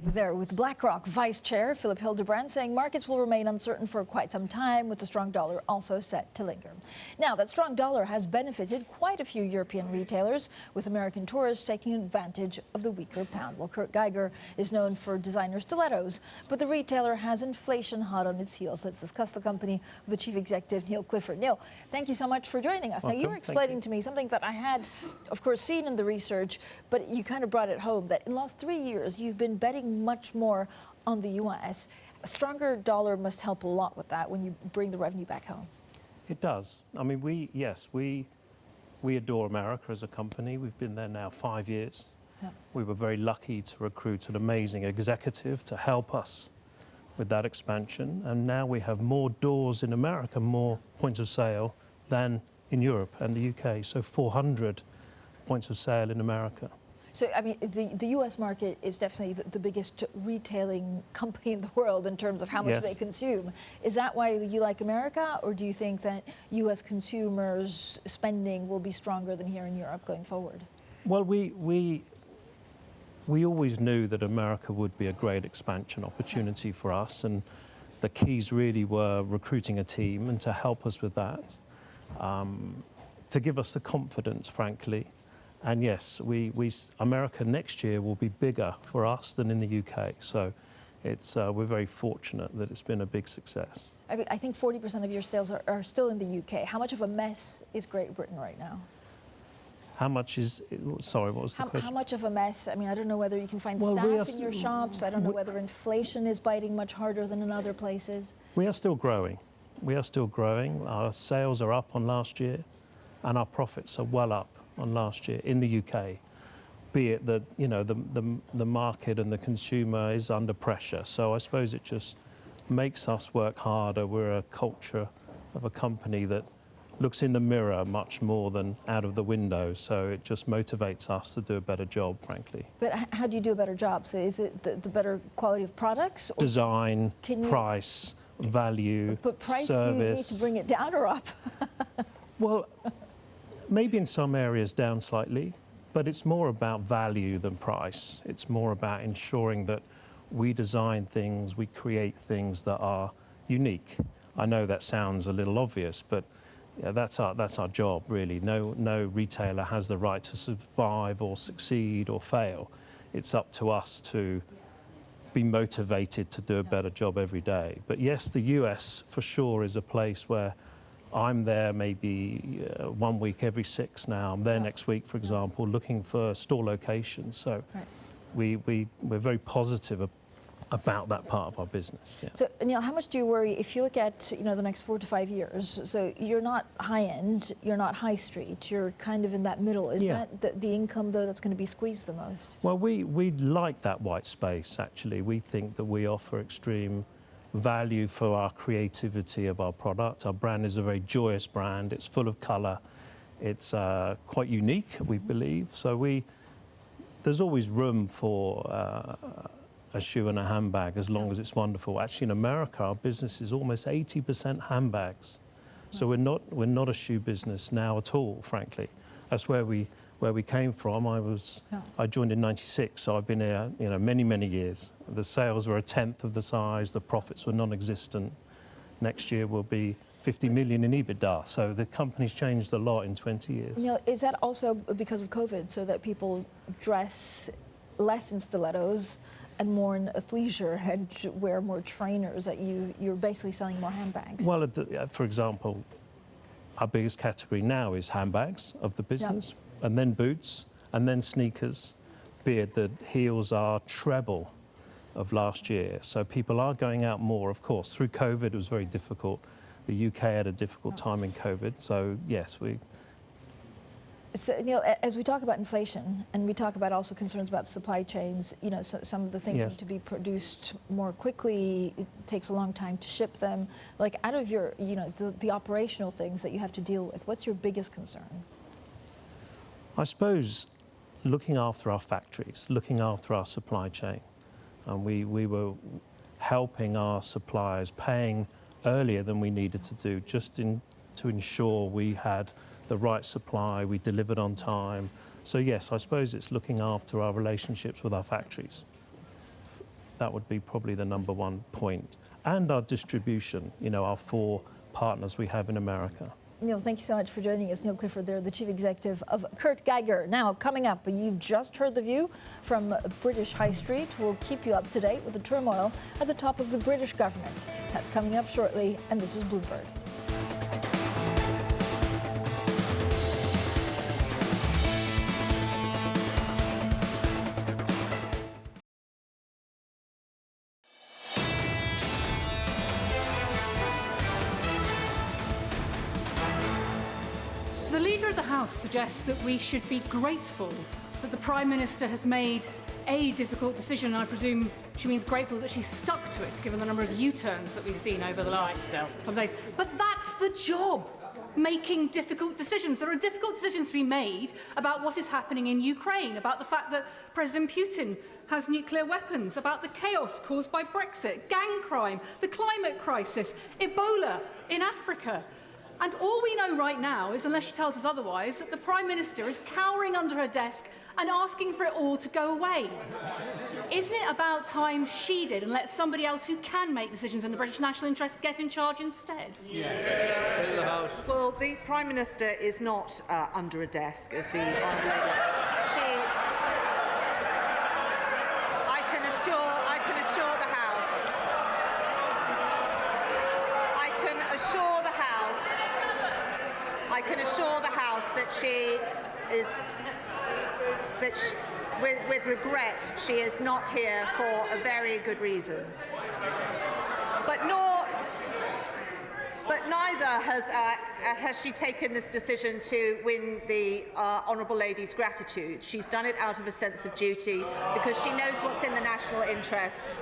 There with BlackRock Vice Chair Philip Hildebrand saying markets will remain uncertain for quite some time, with the strong dollar also set to linger. Now, that strong dollar has benefited quite a few European retailers, with American tourists taking advantage of the weaker pound. Well, Kurt Geiger is known for designer stilettos, but the retailer has inflation hot on its heels. Let's discuss the company with the Chief Executive, Neil Clifford. Neil, thank you so much for joining us. Welcome. Now, you were explaining to me something that I had, of course, seen in the research, but you kind of brought it home, that in the last 3 years, you've been betting much more on the U.S. A stronger dollar must help a lot with that when you bring the revenue back home. It does. I mean, we adore America as a company. We've been there now 5 years. Yeah. We were very lucky to recruit an amazing executive to help us with that expansion. And now we have more doors in America, more points of sale than in Europe and the UK. So 400 points of sale in America. So, I mean, the U.S. market is definitely the biggest retailing company in the world in terms of how much they consume. Is that why you like America, or do you think that U.S. consumers' spending will be stronger than here in Europe going forward? Well, we always knew that America would be a great expansion opportunity for us, and the keys really were recruiting a team and to help us with that, to give us the confidence, frankly. And yes, America next year will be bigger for us than in the UK. So we're very fortunate that it's been a big success. I mean, I think 40% of your sales are still in the UK. How much of a mess is Great Britain right now? How much is, sorry, what was the question? How much of a mess? I mean, I don't know whether you can find staff in your shops. I don't know whether inflation is biting much harder than in other places. We are still growing. We are still growing. Our sales are up on last year, and our profits are well up on last year in the UK, be it that, you know, the market and the consumer is under pressure. So I suppose it just makes us work harder. We're a culture of a company that looks in the mirror much more than out of the window. So it just motivates us to do a better job, frankly. But how do you do a better job? So is it the better quality of products? Or design, price, value, but price, service. you need to bring it down or up? Well, maybe in some areas down slightly, but it's more about value than price. It's more about ensuring that we design things, we create things that are unique. I know that sounds a little obvious, but yeah, that's our job, really. No retailer has the right to survive or succeed or fail. It's up to us to be motivated to do a better job every day. But yes, the US for sure is a place where I'm there maybe 1 week every 6 now. I'm there next week, for example, looking for store locations. So we're very positive about that part of our business. Yeah. So, Neil, how much do you worry if you look at the next 4 to 5 years? So you're not high end, you're not high street, you're kind of in that middle. Is that the income, though, that's going to be squeezed the most? Well, we like that white space, actually. We think that we offer extreme value for our creativity of our product. Our brand is a very joyous brand. It's full of colour. It's quite unique, we believe. So there's always room for a shoe and a handbag as long as it's wonderful. Actually, in America, our business is almost 80% handbags. So we're not a shoe business now at all, frankly. That's where we came from. I joined in '96, so I've been here, many years. The sales were a tenth of the size. The profits were non-existent. Next year will be 50 million in EBITDA. So the company's changed a lot in 20 years. Neil, is that also because of COVID, so that people dress less in stilettos and more in athleisure and wear more trainers, that you're basically selling more handbags? Well, for example, our biggest category now is handbags of the business, and then boots, and then sneakers, be it the heels are treble of last year. So people are going out more, of course. Through COVID, it was very difficult. The UK had a difficult time in COVID. So, yes, So, Neil, as we talk about inflation and we talk about also concerns about supply chains, you know, so some of the things need to be produced more quickly. It takes a long time to ship them. Like, out of your, you know, the operational things that you have to deal with, what's your biggest concern? I suppose looking after our factories, looking after our supply chain. And we were helping our suppliers, paying earlier than we needed to do, just to ensure we had the right supply, we delivered on time. So yes, I suppose it's looking after our relationships with our factories. That would be probably the number one point. And our distribution, you know, our 4 partners we have in America. Neil, thank you so much for joining us. Neil Clifford there, the Chief Executive of Kurt Geiger. Now, coming up, you've just heard The View from British High Street. We'll keep you up to date with the turmoil at the top of the British government. That's coming up shortly, and this is Bloomberg. The Leader of the House suggests that we should be grateful that the Prime Minister has made a difficult decision. I presume she means grateful that she's stuck to it, given the number of U-turns that we've seen over the last couple of days. But that's the job, making difficult decisions. There are difficult decisions to be made about what is happening in Ukraine, about the fact that President Putin has nuclear weapons, about the chaos caused by Brexit, gang crime, the climate crisis, Ebola in Africa. And all we know right now is, unless she tells us otherwise, that the Prime Minister is cowering under her desk and asking for it all to go away. Isn't it about time she did and let somebody else who can make decisions in the British national interest get in charge instead? Yeah. Well, the Prime Minister is not under a desk, as the Honourable Lady. I can assure the House. I can assure the House that she is, with regret, she is not here for a very good reason. But neither has she taken this decision to win the Honourable Lady's gratitude. She's done it out of a sense of duty because she knows what's in the national interest.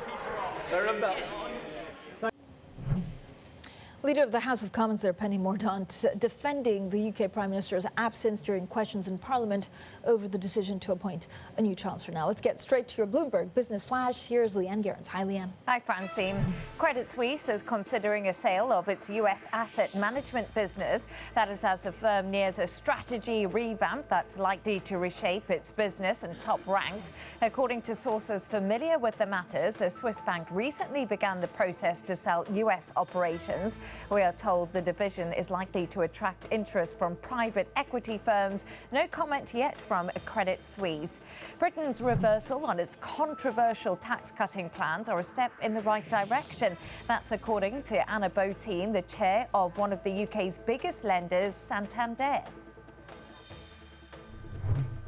Leader of the House of Commons there, Penny Mordaunt, defending the UK Prime Minister's absence during questions in Parliament over the decision to appoint a new Chancellor. Now, let's get straight to your Bloomberg Business Flash. Here's Leanne Gerrans. Hi, Leanne. Hi, Francine. Credit Suisse is considering a sale of its US asset management business. That is as the firm nears a strategy revamp that's likely to reshape its business and top ranks. According to sources familiar with the matters, the Swiss bank recently began the process to sell US operations. We are told the division is likely to attract interest from private equity firms. No comment yet from Credit Suisse. Britain's reversal on its controversial tax-cutting plans are a step in the right direction. That's according to Anna Botein, the chair of one of the UK's biggest lenders, Santander.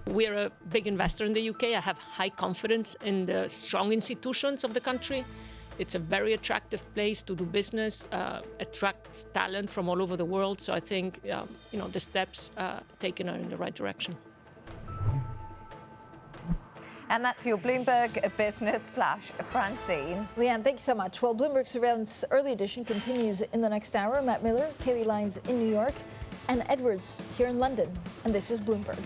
We're a big investor in the UK. I have high confidence in the strong institutions of the country. It's a very attractive place to do business, attracts talent from all over the world. So I think, the steps taken are in the right direction. And that's your Bloomberg Business Flash, Francine. Leanne, thank you so much. Well, Bloomberg Surveillance Early Edition continues in the next hour. Matt Miller, Kailey Leinz in New York, and Edwards here in London. And this is Bloomberg.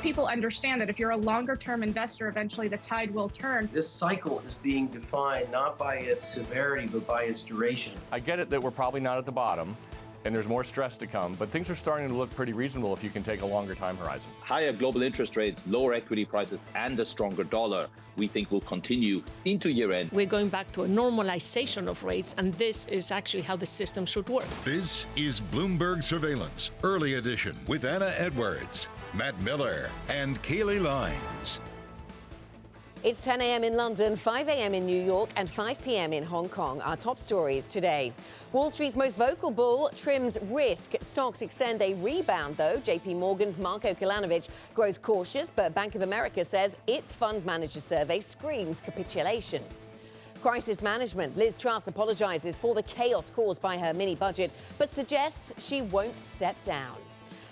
People understand that if you're a longer-term investor, eventually the tide will turn. This cycle is being defined not by its severity, but by its duration. I get it that we're probably not at the bottom, and there's more stress to come, but things are starting to look pretty reasonable if you can take a longer time horizon. Higher global interest rates, lower equity prices, and a stronger dollar, we think will continue into year-end. We're going back to a normalization of rates, and this is actually how the system should work. This is Bloomberg Surveillance, Early Edition, with Anna Edwards, Matt Miller, and Kailey Leinz. It's 10 a.m. in London, 5 a.m. in New York, and 5 p.m. in Hong Kong. Our top stories today. Wall Street's most vocal bull trims risk. Stocks extend a rebound, though. JP Morgan's Marko Kilanovic grows cautious, but Bank of America says its fund manager survey screams capitulation. Crisis management. Liz Truss apologizes for the chaos caused by her mini budget, but suggests she won't step down.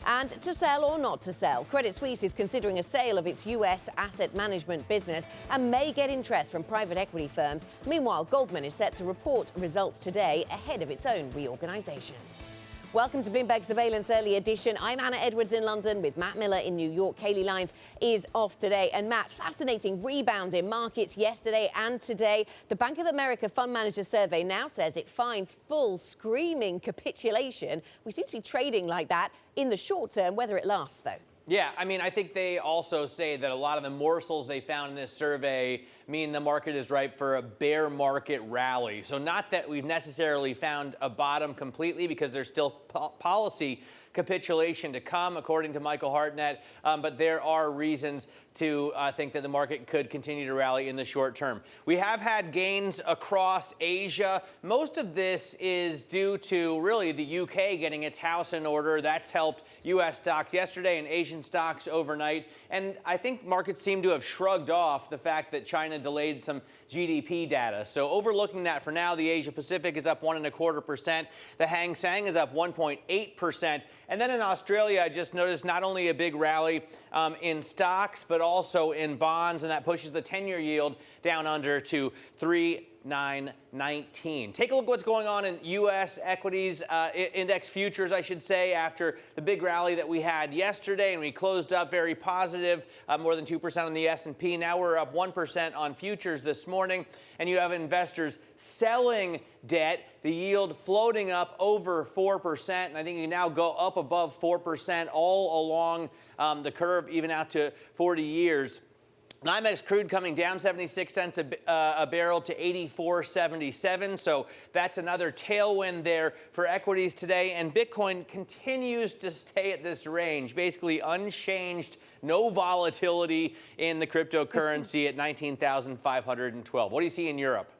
And to sell or not to sell, Credit Suisse is considering a sale of its U.S. asset management business and may get interest from private equity firms. Meanwhile, Goldman is set to report results today ahead of its own reorganization. Welcome to Bloomberg Surveillance Early Edition. I'm Anna Edwards in London with Matt Miller in New York. Kailey Leinz is off today. And Matt, fascinating rebound in markets yesterday and today. The Bank of America Fund Manager Survey now says it finds full screaming capitulation. We seem to be trading like that in the short term, whether it lasts, though. Yeah, I mean, I think they also say that a lot of the morsels they found in this survey mean the market is ripe for a bear market rally. So not that we've necessarily found a bottom completely, because there's still policy capitulation to come, according to Michael Hartnett. But there are reasons to think that the market could continue to rally in the short term. We have had gains across Asia. Most of this is due to really the UK getting its house in order. That's helped U.S. stocks yesterday and Asian stocks overnight. And I think markets seem to have shrugged off the fact that China delayed some GDP data. So overlooking that for now, the Asia Pacific is up 1.25%. The Hang Seng is up 1.8%. And then in Australia, I just noticed not only a big rally in stocks, but also in bonds, and that pushes the 10-year yield down under to 3.919. Take a look at what's going on in U.S. equities, index futures, I should say, after the big rally that we had yesterday, and we closed up very positive, more than 2% on the S&P. Now we're up 1% on futures this morning, and you have investors selling debt, the yield floating up over 4%, and I think you can now go up above 4% all along the curve, even out to 40 years. NYMEX crude coming down 76 cents a barrel to 84.77. So that's another tailwind there for equities today. And Bitcoin continues to stay at this range, basically unchanged, no volatility in the cryptocurrency at 19,512. What do you see in Europe?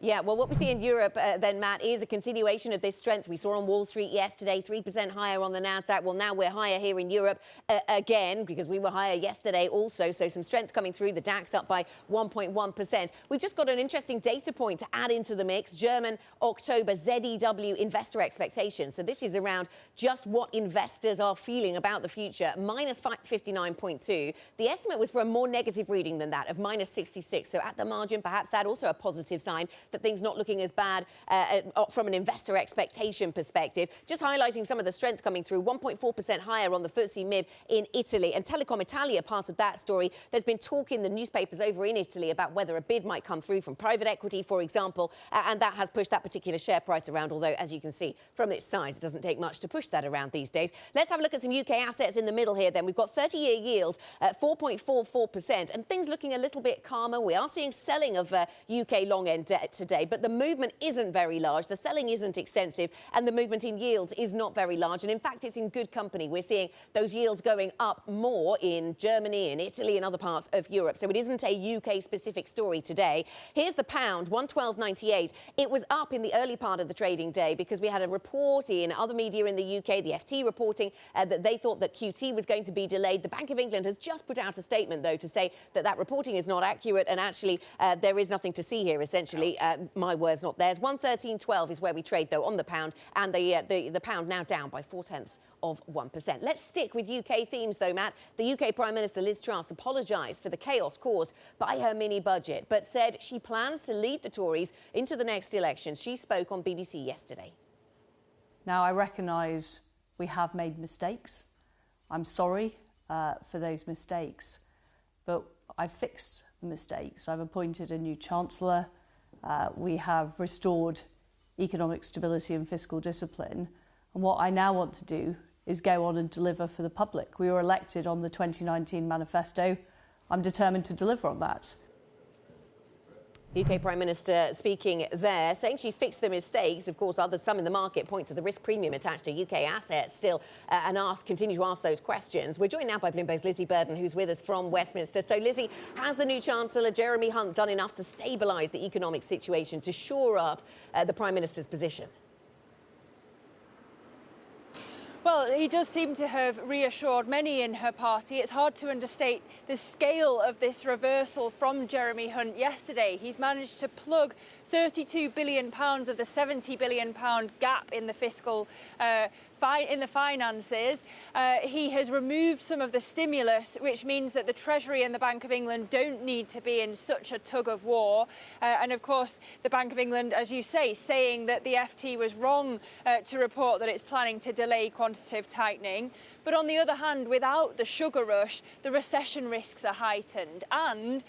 Yeah, well, what we see in Europe then, Matt, is a continuation of this strength we saw on Wall Street yesterday, 3% higher on the Nasdaq. Well, now we're higher here in Europe again, because we were higher yesterday also. So some strength coming through. The DAX up by 1.1%. We've just got an interesting data point to add into the mix. German October ZEW investor expectations. So this is around just what investors are feeling about the future. Minus 59.2. The estimate was for a more negative reading than that, of minus 66. So at the margin, perhaps that also a positive sign that things not looking as bad from an investor expectation perspective. Just highlighting some of the strength coming through, 1.4% higher on the FTSE MIB in Italy. And Telecom Italia, part of that story. There's been talk in the newspapers over in Italy about whether a bid might come through from private equity, for example, and that has pushed that particular share price around, although, as you can see, from its size, it doesn't take much to push that around these days. Let's have a look at some UK assets in the middle here then. We've got 30-year yields at 4.44%, and things looking a little bit calmer. We are seeing selling of UK long-end debt today, but the movement isn't very large. The selling isn't extensive, and the movement in yields is not very large. And in fact, it's in good company. We're seeing those yields going up more in Germany, in Italy, and other parts of Europe. So it isn't a UK-specific story today. Here's the pound, 112.98. It was up in the early part of the trading day because we had a report in other media in the UK, the FT reporting that they thought that QT was going to be delayed. The Bank of England has just put out a statement, though, to say that that reporting is not accurate, and actually there is nothing to see here, essentially. My words, not theirs. 113.12 is where we trade, though, on the pound, and the pound now down by 0.4%. Let's stick with UK themes, though, Matt. The UK Prime Minister Liz Truss apologised for the chaos caused by her mini-budget, but said she plans to lead the Tories into the next election. She spoke on BBC yesterday. Now, I recognise we have made mistakes. I'm sorry for those mistakes, but I've fixed the mistakes. I've appointed a new Chancellor. We have restored economic stability and fiscal discipline. And what I now want to do is go on and deliver for the public. We were elected on the 2019 manifesto. I'm determined to deliver on that. UK Prime Minister speaking there, saying she's fixed the mistakes. Of course, some in the market point to the risk premium attached to UK assets still and continue to ask those questions. We're joined now by Bloomberg's Lizzie Burden, who's with us from Westminster. So, Lizzie, has the new Chancellor, Jeremy Hunt, done enough to stabilise the economic situation, to shore up the Prime Minister's position? Well, he does seem to have reassured many in her party. It's hard to understate the scale of this reversal from Jeremy Hunt yesterday. He's managed to plug £32 billion of the £70 billion gap in the fiscal in the finances. He has removed some of the stimulus, which means that the Treasury and the Bank of England don't need to be in such a tug of war. And of course, the Bank of England, as you say, saying that the FT was wrong to report that it's planning to delay quantitative tightening. But on the other hand, without the sugar rush, the recession risks are heightened. And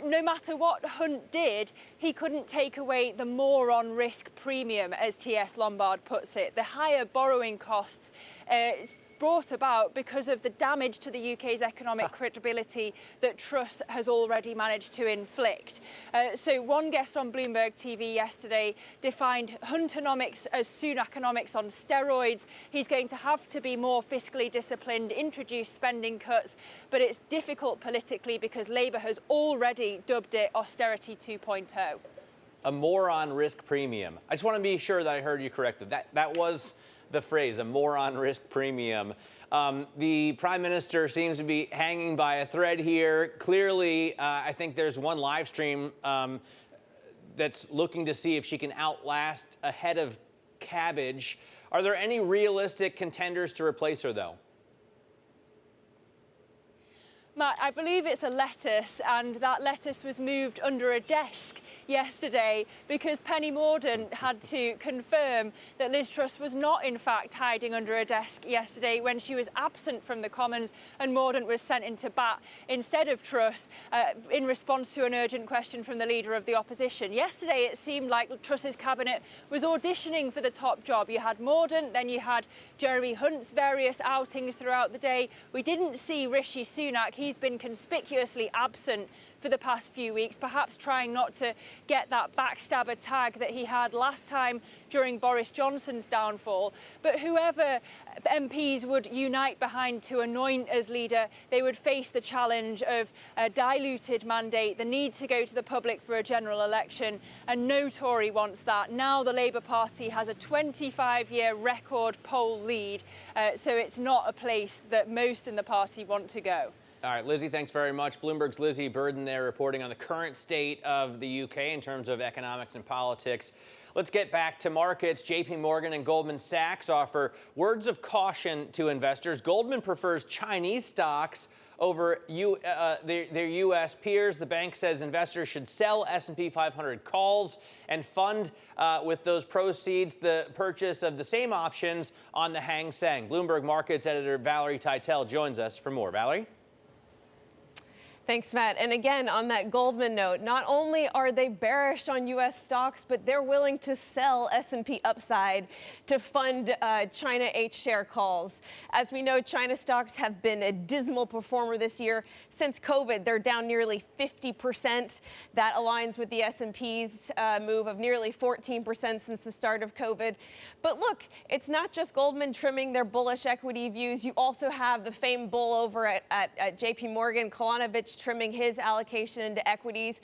no matter what Hunt did, he couldn't take away the more on risk premium, as T.S. Lombard puts it. The higher borrowing costs brought about because of the damage to the UK's economic credibility that Truss has already managed to inflict. So one guest on Bloomberg TV yesterday defined Huntonomics as Sunakonomics on steroids. He's going to have to be more fiscally disciplined, introduce spending cuts, but it's difficult politically because Labour has already dubbed it austerity 2.0. A moron risk premium. I just want to be sure that I heard you correctly. That was the phrase, a moron risk premium. The Prime Minister seems to be hanging by a thread here. Clearly, I think there's one live stream that's looking to see if she can outlast a head of cabbage. Are there any realistic contenders to replace her, though? Matt, I believe it's a lettuce, and that lettuce was moved under a desk yesterday because Penny Mordaunt had to confirm that Liz Truss was not, in fact, hiding under a desk yesterday when she was absent from the Commons and Mordaunt was sent into bat instead of Truss in response to an urgent question from the Leader of the Opposition. Yesterday, it seemed like Truss's cabinet was auditioning for the top job. You had Mordaunt, then you had Jeremy Hunt's various outings throughout the day. We didn't see Rishi Sunak. He's been conspicuously absent for the past few weeks, perhaps trying not to get that backstabber tag that he had last time during Boris Johnson's downfall. But whoever MPs would unite behind to anoint as leader, they would face the challenge of a diluted mandate, the need to go to the public for a general election, and no Tory wants that. Now the Labour Party has a 25-year record poll lead, so it's not a place that most in the party want to go. All right, Lizzie, thanks very much. Bloomberg's Lizzie Burden there reporting on the current state of the UK in terms of economics and politics. Let's get back to markets. JP Morgan and Goldman Sachs offer words of caution to investors. Goldman prefers Chinese stocks over their U.S. peers. The bank says investors should sell S&P 500 calls and fund with those proceeds the purchase of the same options on the Hang Seng. Bloomberg Markets editor Valerie Teitel joins us for more. Valerie? Thanks, Matt. And again, on that Goldman note, not only are they bearish on U.S. stocks, but they're willing to sell S&P upside to fund China H-share calls. As we know, China stocks have been a dismal performer this year. Since COVID, they're down nearly 50%. That aligns with the S&P's move of nearly 14% since the start of COVID. But look, it's not just Goldman trimming their bullish equity views. You also have the famed bull over at JP Morgan, Kolanovich, trimming his allocation into equities.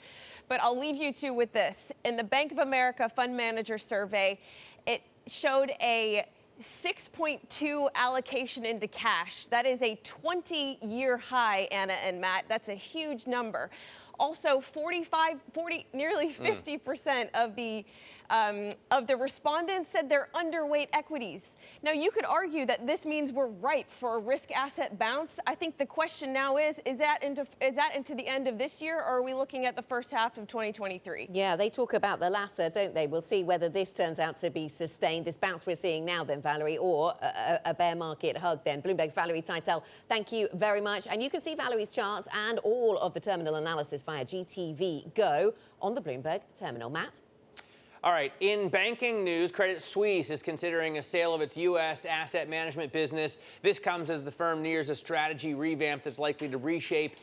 But I'll leave you two with this. In the Bank of America Fund Manager Survey, it showed a 6.2 allocation into cash. That is a 20-year high, Anna and Matt. That's a huge number. Also, nearly 50% of the respondents said they're underweight equities. Now, you could argue that this means we're ripe for a risk asset bounce. I think the question now is that into the end of this year, or are we looking at the first half of 2023? Yeah, they talk about the latter, don't they? We'll see whether this turns out to be sustained, this bounce we're seeing now then, Valerie, or a bear market hug then. Bloomberg's Valerie Teitel, thank you very much. And you can see Valerie's charts and all of the terminal analysis via GTV Go on the Bloomberg terminal. Matt? All right, in banking news, Credit Suisse is considering a sale of its U.S. asset management business. This comes as the firm nears a strategy revamp that's likely to reshape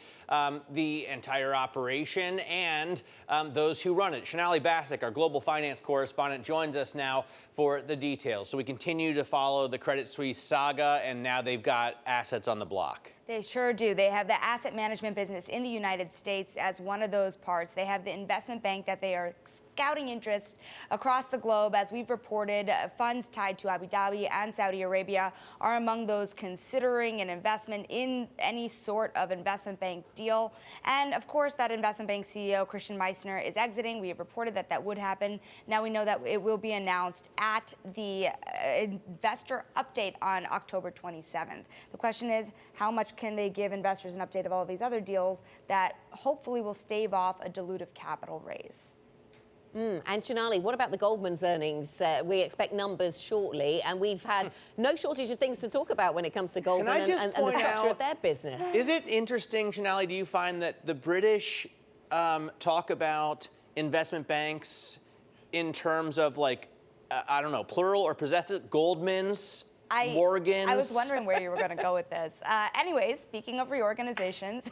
the entire operation and those who run it. Sonali Basak, our global finance correspondent, joins us now for the details. So we continue to follow the Credit Suisse saga, and now they've got assets on the block. They sure do. They have the asset management business in the United States as one of those parts. They have the investment bank that they are scouting interest across the globe. As we've reported, funds tied to Abu Dhabi and Saudi Arabia are among those considering an investment in any sort of investment bank deal. And of course, that investment bank CEO, Christian Meissner, is exiting. We have reported that that would happen. Now we know that it will be announced at the investor update on October 27th. The question is, how much can they give investors an update of all of these other deals that hopefully will stave off a dilutive capital raise? And Sonali, what about the Goldman's earnings? We expect numbers shortly, and we've had no shortage of things to talk about when it comes to Goldman and the structure of their business. Is it interesting, Sonali, do you find that the British talk about investment banks in terms of, like, I don't know, plural or possessive? Goldman's? Morgans. I was wondering where you were going to go with this. Anyways, speaking of reorganizations,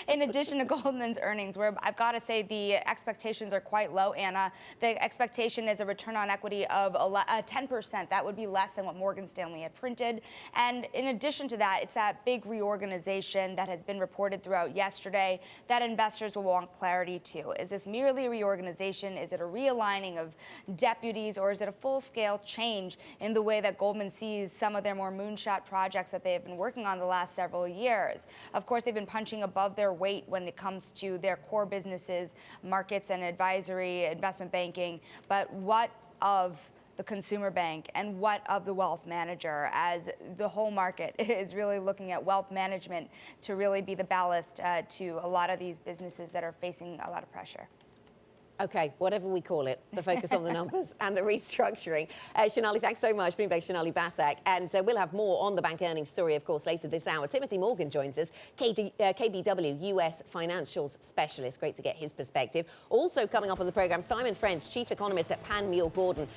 in addition to Goldman's earnings, where I've got to say the expectations are quite low, Anna. The expectation is a return on equity of 10%. That would be less than what Morgan Stanley had printed. And in addition to that, it's that big reorganization that has been reported throughout yesterday that investors will want clarity to. Is this merely a reorganization? Is it a realigning of deputies? Or is it a full-scale change in the way that Goldman sees some of their more moonshot projects that they have been working on the last several years? Of course, they've been punching above their weight when it comes to their core businesses, markets and advisory, investment banking. But what of the consumer bank and what of the wealth manager, as the whole market is really looking at wealth management to really be the ballast to a lot of these businesses that are facing a lot of pressure? Okay, whatever we call it, the focus on the numbers and the restructuring. Sonali, thanks so much. Bloomberg Sonali Basak. And we'll have more on the bank earnings story, of course, later this hour. Timothy Morgan joins us, KBW US financials specialist. Great to get his perspective. Also coming up on the programme, Simon French, chief economist at Panmure Gordon.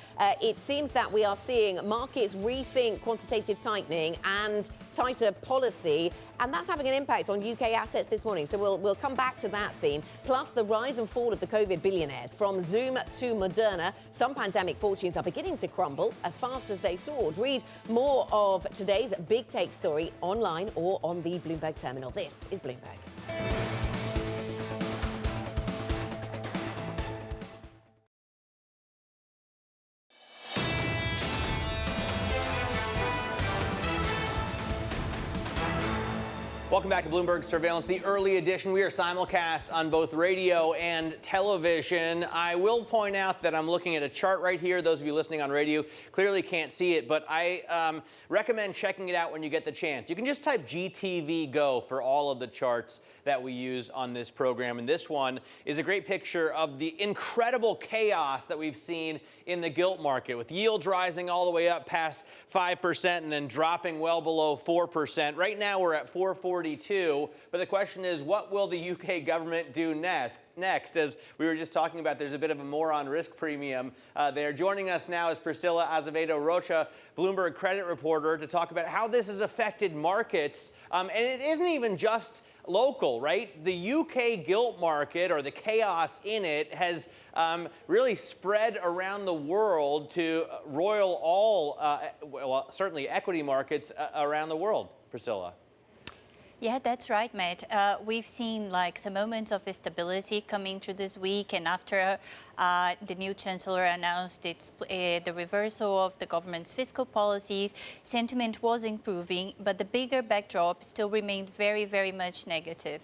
It seems that we are seeing markets rethink quantitative tightening and tighter policy, and that's having an impact on UK assets this morning. So we'll come back to that theme. Plus the rise and fall of the COVID billionaires. From Zoom to Moderna, some pandemic fortunes are beginning to crumble as fast as they soared. Read more of today's big take story online or on the Bloomberg terminal. This is Bloomberg. Welcome back to Bloomberg Surveillance, the early edition. We are simulcast on both radio and television. I will point out that I'm looking at a chart right here. Those of you listening on radio clearly can't see it, but I recommend checking it out when you get the chance. You can just type GTV Go for all of the charts that we use on this program. And this one is a great picture of the incredible chaos that we've seen in the gilt market, with yields rising all the way up past 5% and then dropping well below 4%. Right now we're at 442, but the question is, what will the UK government do next? As we were just talking about, there's a bit of a moron risk premium there. Joining us now is Priscilla Azevedo Rocha, Bloomberg credit reporter, to talk about how this has affected markets. And it isn't even just local, right? The UK gilt market, or the chaos in it, has really spread around the world to roil all, well, certainly equity markets around the world. Priscilla. Yeah, that's right, Matt. We've seen like some moments of stability coming through this week, and after the new chancellor announced the reversal of the government's fiscal policies, sentiment was improving, but the bigger backdrop still remained very, very much negative.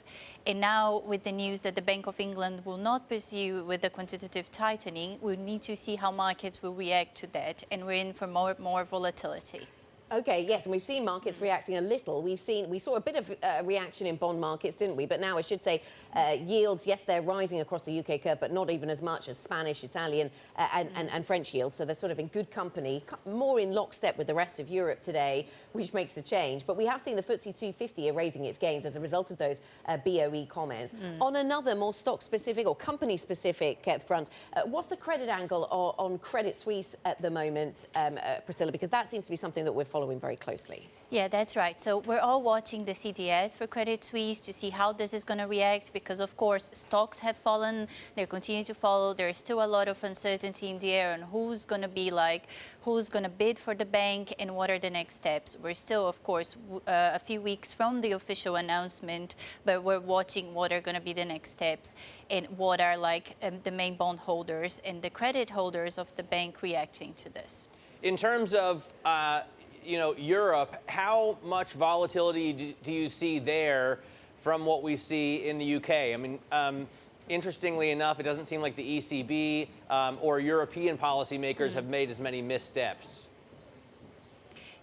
And now, with the news that the Bank of England will not pursue with the quantitative tightening, we'll need to see how markets will react to that, and we're in for more volatility. Okay, yes, and we've seen markets reacting a little. We saw a bit of reaction in bond markets, didn't we? But now I should say yields, yes, they're rising across the UK curve, but not even as much as Spanish, Italian and French yields. So they're sort of in good company, more in lockstep with the rest of Europe today, which makes a change. But we have seen the FTSE 250 raising its gains as a result of those BOE comments. On another more stock-specific or company-specific front, what's the credit angle on Credit Suisse at the moment, Priscilla? Because that seems to be something that we're following very closely. Yeah, that's right. So we're all watching the CDS for Credit Suisse to see how this is going to react because, of course, stocks have fallen. They're continuing to fall. There's still a lot of uncertainty in the air on who's going to bid for the bank and what are the next steps. We're still, of course, a few weeks from the official announcement, but we're watching what are going to be the next steps and what are the main bond holders and the credit holders of the bank reacting to this. In terms of Europe, how much volatility do you see there from what we see in the UK? I mean, interestingly enough, it doesn't seem like the ECB or European policymakers have made as many missteps.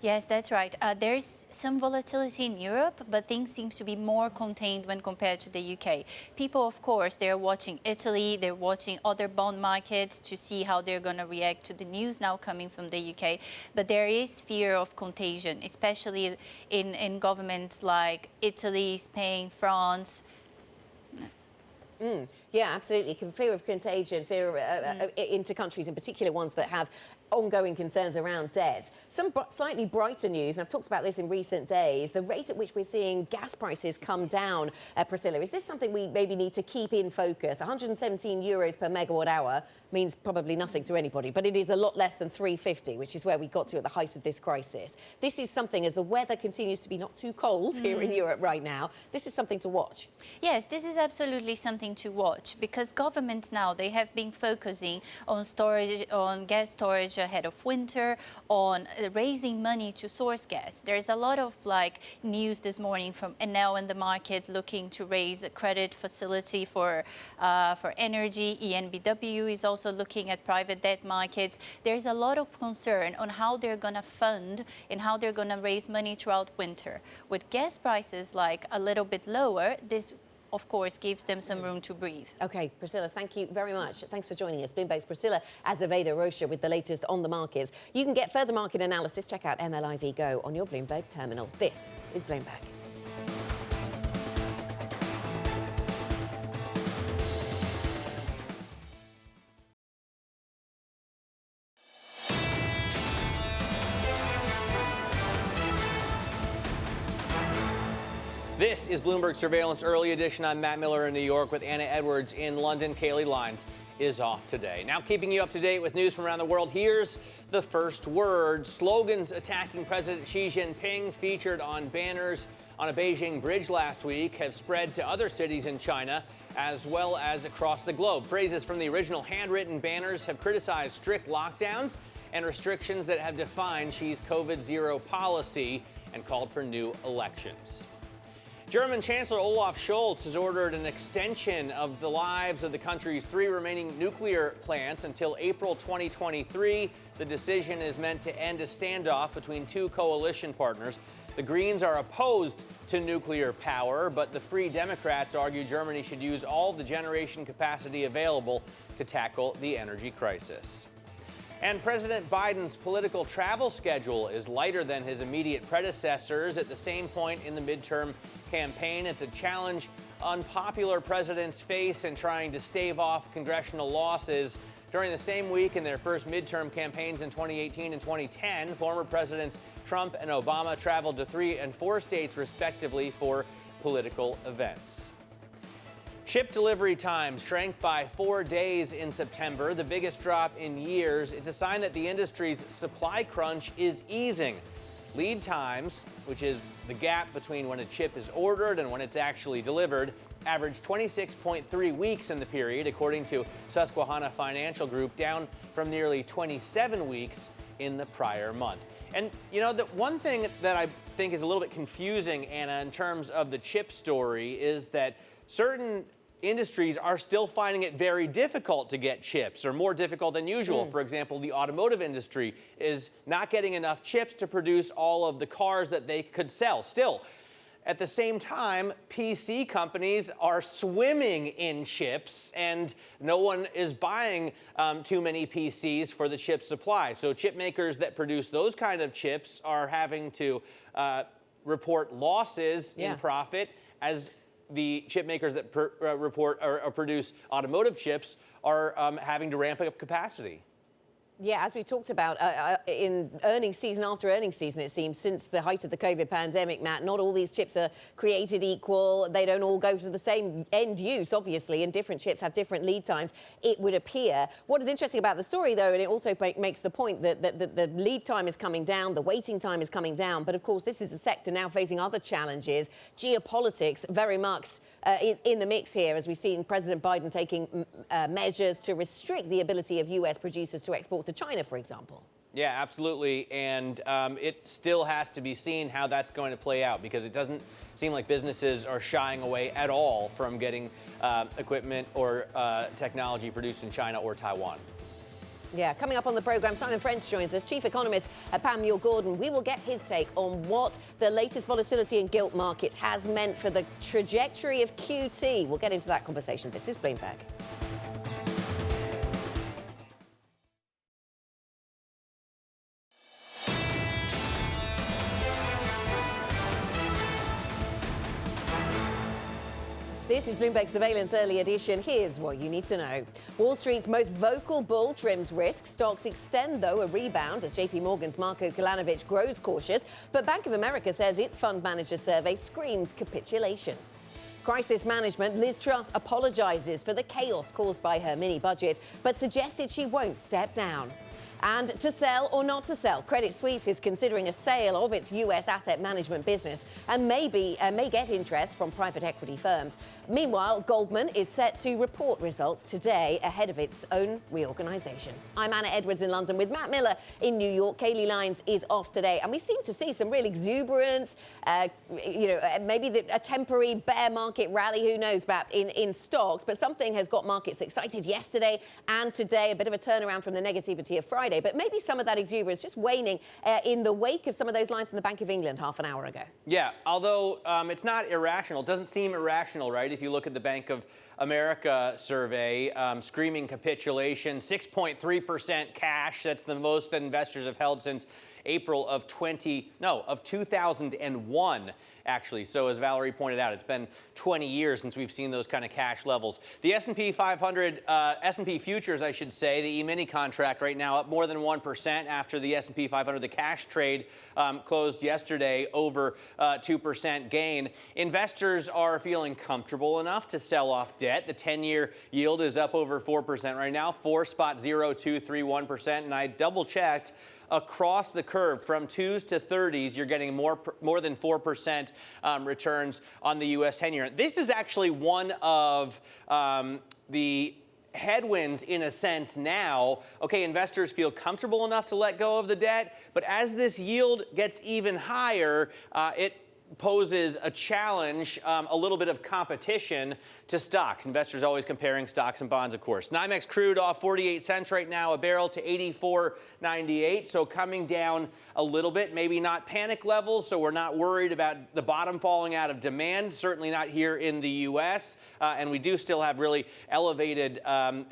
Yes, that's right. There's some volatility in Europe, but things seem to be more contained when compared to the UK. People, of course, they're watching Italy, they're watching other bond markets to see how they're going to react to the news now coming from the UK. But there is fear of contagion, especially in governments like Italy, Spain, France. Yeah, absolutely. Fear of contagion, fear into countries, in particular ones that have ongoing concerns around debt. Some slightly brighter news, and I've talked about this in recent days, the rate at which we're seeing gas prices come down, Priscilla. Is this something we maybe need to keep in focus? 117 euros per megawatt hour means probably nothing to anybody, but it is a lot less than 350, which is where we got to at the height of this crisis. This is something, as the weather continues to be not too cold here in Europe right now, this is something to watch. Yes, this is absolutely something to watch because governments now, they have been focusing on storage, on gas storage ahead of winter, on raising money to source gas. There's a lot of news this morning from Enel in the market looking to raise a credit facility for energy. ENBW is also looking at private debt markets. There's a lot of concern on how they're going to fund and how they're going to raise money throughout winter. With gas prices a little bit lower, this of course, gives them some room to breathe. OK, Priscilla, thank you very much. Thanks for joining us. Bloomberg's Priscilla Azevedo-Rocha with the latest on the markets. You can get further market analysis. Check out MLIV Go on your Bloomberg terminal. This is Bloomberg. This is Bloomberg Surveillance Early Edition. I'm Matt Miller in New York with Anna Edwards in London. Kailey Leinz is off today. Now, keeping you up to date with news from around the world, here's the first word. Slogans attacking President Xi Jinping featured on banners on a Beijing bridge last week have spread to other cities in China as well as across the globe. Phrases from the original handwritten banners have criticized strict lockdowns and restrictions that have defined Xi's COVID-0 policy and called for new elections. German Chancellor Olaf Scholz has ordered an extension of the lives of the country's 3 remaining nuclear plants until April 2023. The decision is meant to end a standoff between 2 coalition partners. The Greens are opposed to nuclear power, but the Free Democrats argue Germany should use all the generation capacity available to tackle the energy crisis. And President Biden's political travel schedule is lighter than his immediate predecessors. At the same point in the midterm campaign, it's a challenge unpopular presidents face in trying to stave off congressional losses. During the same week in their first midterm campaigns in 2018 and 2010, former presidents Trump and Obama traveled to 3 and 4 states respectively for political events. Ship delivery times shrank by 4 days in September, the biggest drop in years. It's a sign that the industry's supply crunch is easing. Lead times, which is the gap between when a chip is ordered and when it's actually delivered, averaged 26.3 weeks in the period, according to Susquehanna Financial Group, down from nearly 27 weeks in the prior month. And, you know, the one thing that I think is a little bit confusing, Anna, in terms of the chip story is that certain industries are still finding it very difficult to get chips, or more difficult than usual. For example, the automotive industry is not getting enough chips to produce all of the cars that they could sell. Still, at the same time, PC companies are swimming in chips, and no one is buying too many PCs for the chip supply. So chip makers that produce those kind of chips are having to report losses in profit, as the chip makers that report or produce automotive chips are having to ramp up capacity. Yeah, as we talked about in earnings season after earnings season, it seems, since the height of the COVID pandemic, Matt, not all these chips are created equal. They don't all go to the same end use, obviously, and different chips have different lead times, it would appear. What is interesting about the story, though, and it also makes the point that the lead time is coming down, the waiting time is coming down. But, of course, this is a sector now facing other challenges. Geopolitics very much in the mix here, as we've seen President Biden taking measures to restrict the ability of U.S. producers to export to China, for example. Yeah, absolutely. And it still has to be seen how that's going to play out, because it doesn't seem like businesses are shying away at all from getting equipment or technology produced in China or Taiwan. Yeah, coming up on the program, Simon French joins us, chief economist at Panmure Gordon. We will get his take on what the latest volatility in gilt markets has meant for the trajectory of QT. We'll get into that conversation. This is Bloomberg. This is Bloomberg Surveillance Early Edition. Here's what you need to know. Wall Street's most vocal bull trims risk. Stocks extend, though, a rebound as JP Morgan's Marko Kolanovic grows cautious. But Bank of America says its fund manager survey screams capitulation. Crisis management. Liz Truss apologizes for the chaos caused by her mini-budget, but suggested she won't step down. And to sell or not to sell, Credit Suisse is considering a sale of its U.S. asset management business and may get interest from private equity firms. Meanwhile, Goldman is set to report results today ahead of its own reorganization. I'm Anna Edwards in London with Matt Miller in New York. Kailey Leinz is off today, and we seem to see some real exuberance, maybe a temporary bear market rally, who knows, Matt, in stocks, but something has got markets excited yesterday and today, a bit of a turnaround from the negativity of Friday. But maybe some of that exuberance just waning in the wake of some of those lines from the Bank of England half an hour ago. Yeah, although it's not irrational. It doesn't seem irrational, right? If you look at the Bank of America survey, screaming capitulation, 6.3% cash. That's the most that investors have held since April of 2001, actually. So as Valerie pointed out, it's been 20 years since we've seen those kind of cash levels. The S&P 500, S&P futures, I should say, the E-mini contract right now up more than 1% after the S&P 500. The cash trade closed yesterday over 2% gain. Investors are feeling comfortable enough to sell off debt. The 10-year yield is up over 4% right now, 4.0231%, and I double-checked. Across the curve, from 2s to 30s, you're getting more than 4% returns on the U.S. 10-year. This is actually one of the headwinds in a sense now. Okay, investors feel comfortable enough to let go of the debt, but as this yield gets even higher, it poses a challenge, a little bit of competition to stocks. Investors always comparing stocks and bonds, of course. NYMEX crude off 48 cents right now a barrel to 84.98, so coming down a little bit, maybe not panic levels, so we're not worried about the bottom falling out of demand, certainly not here in the U.S., and we do still have really elevated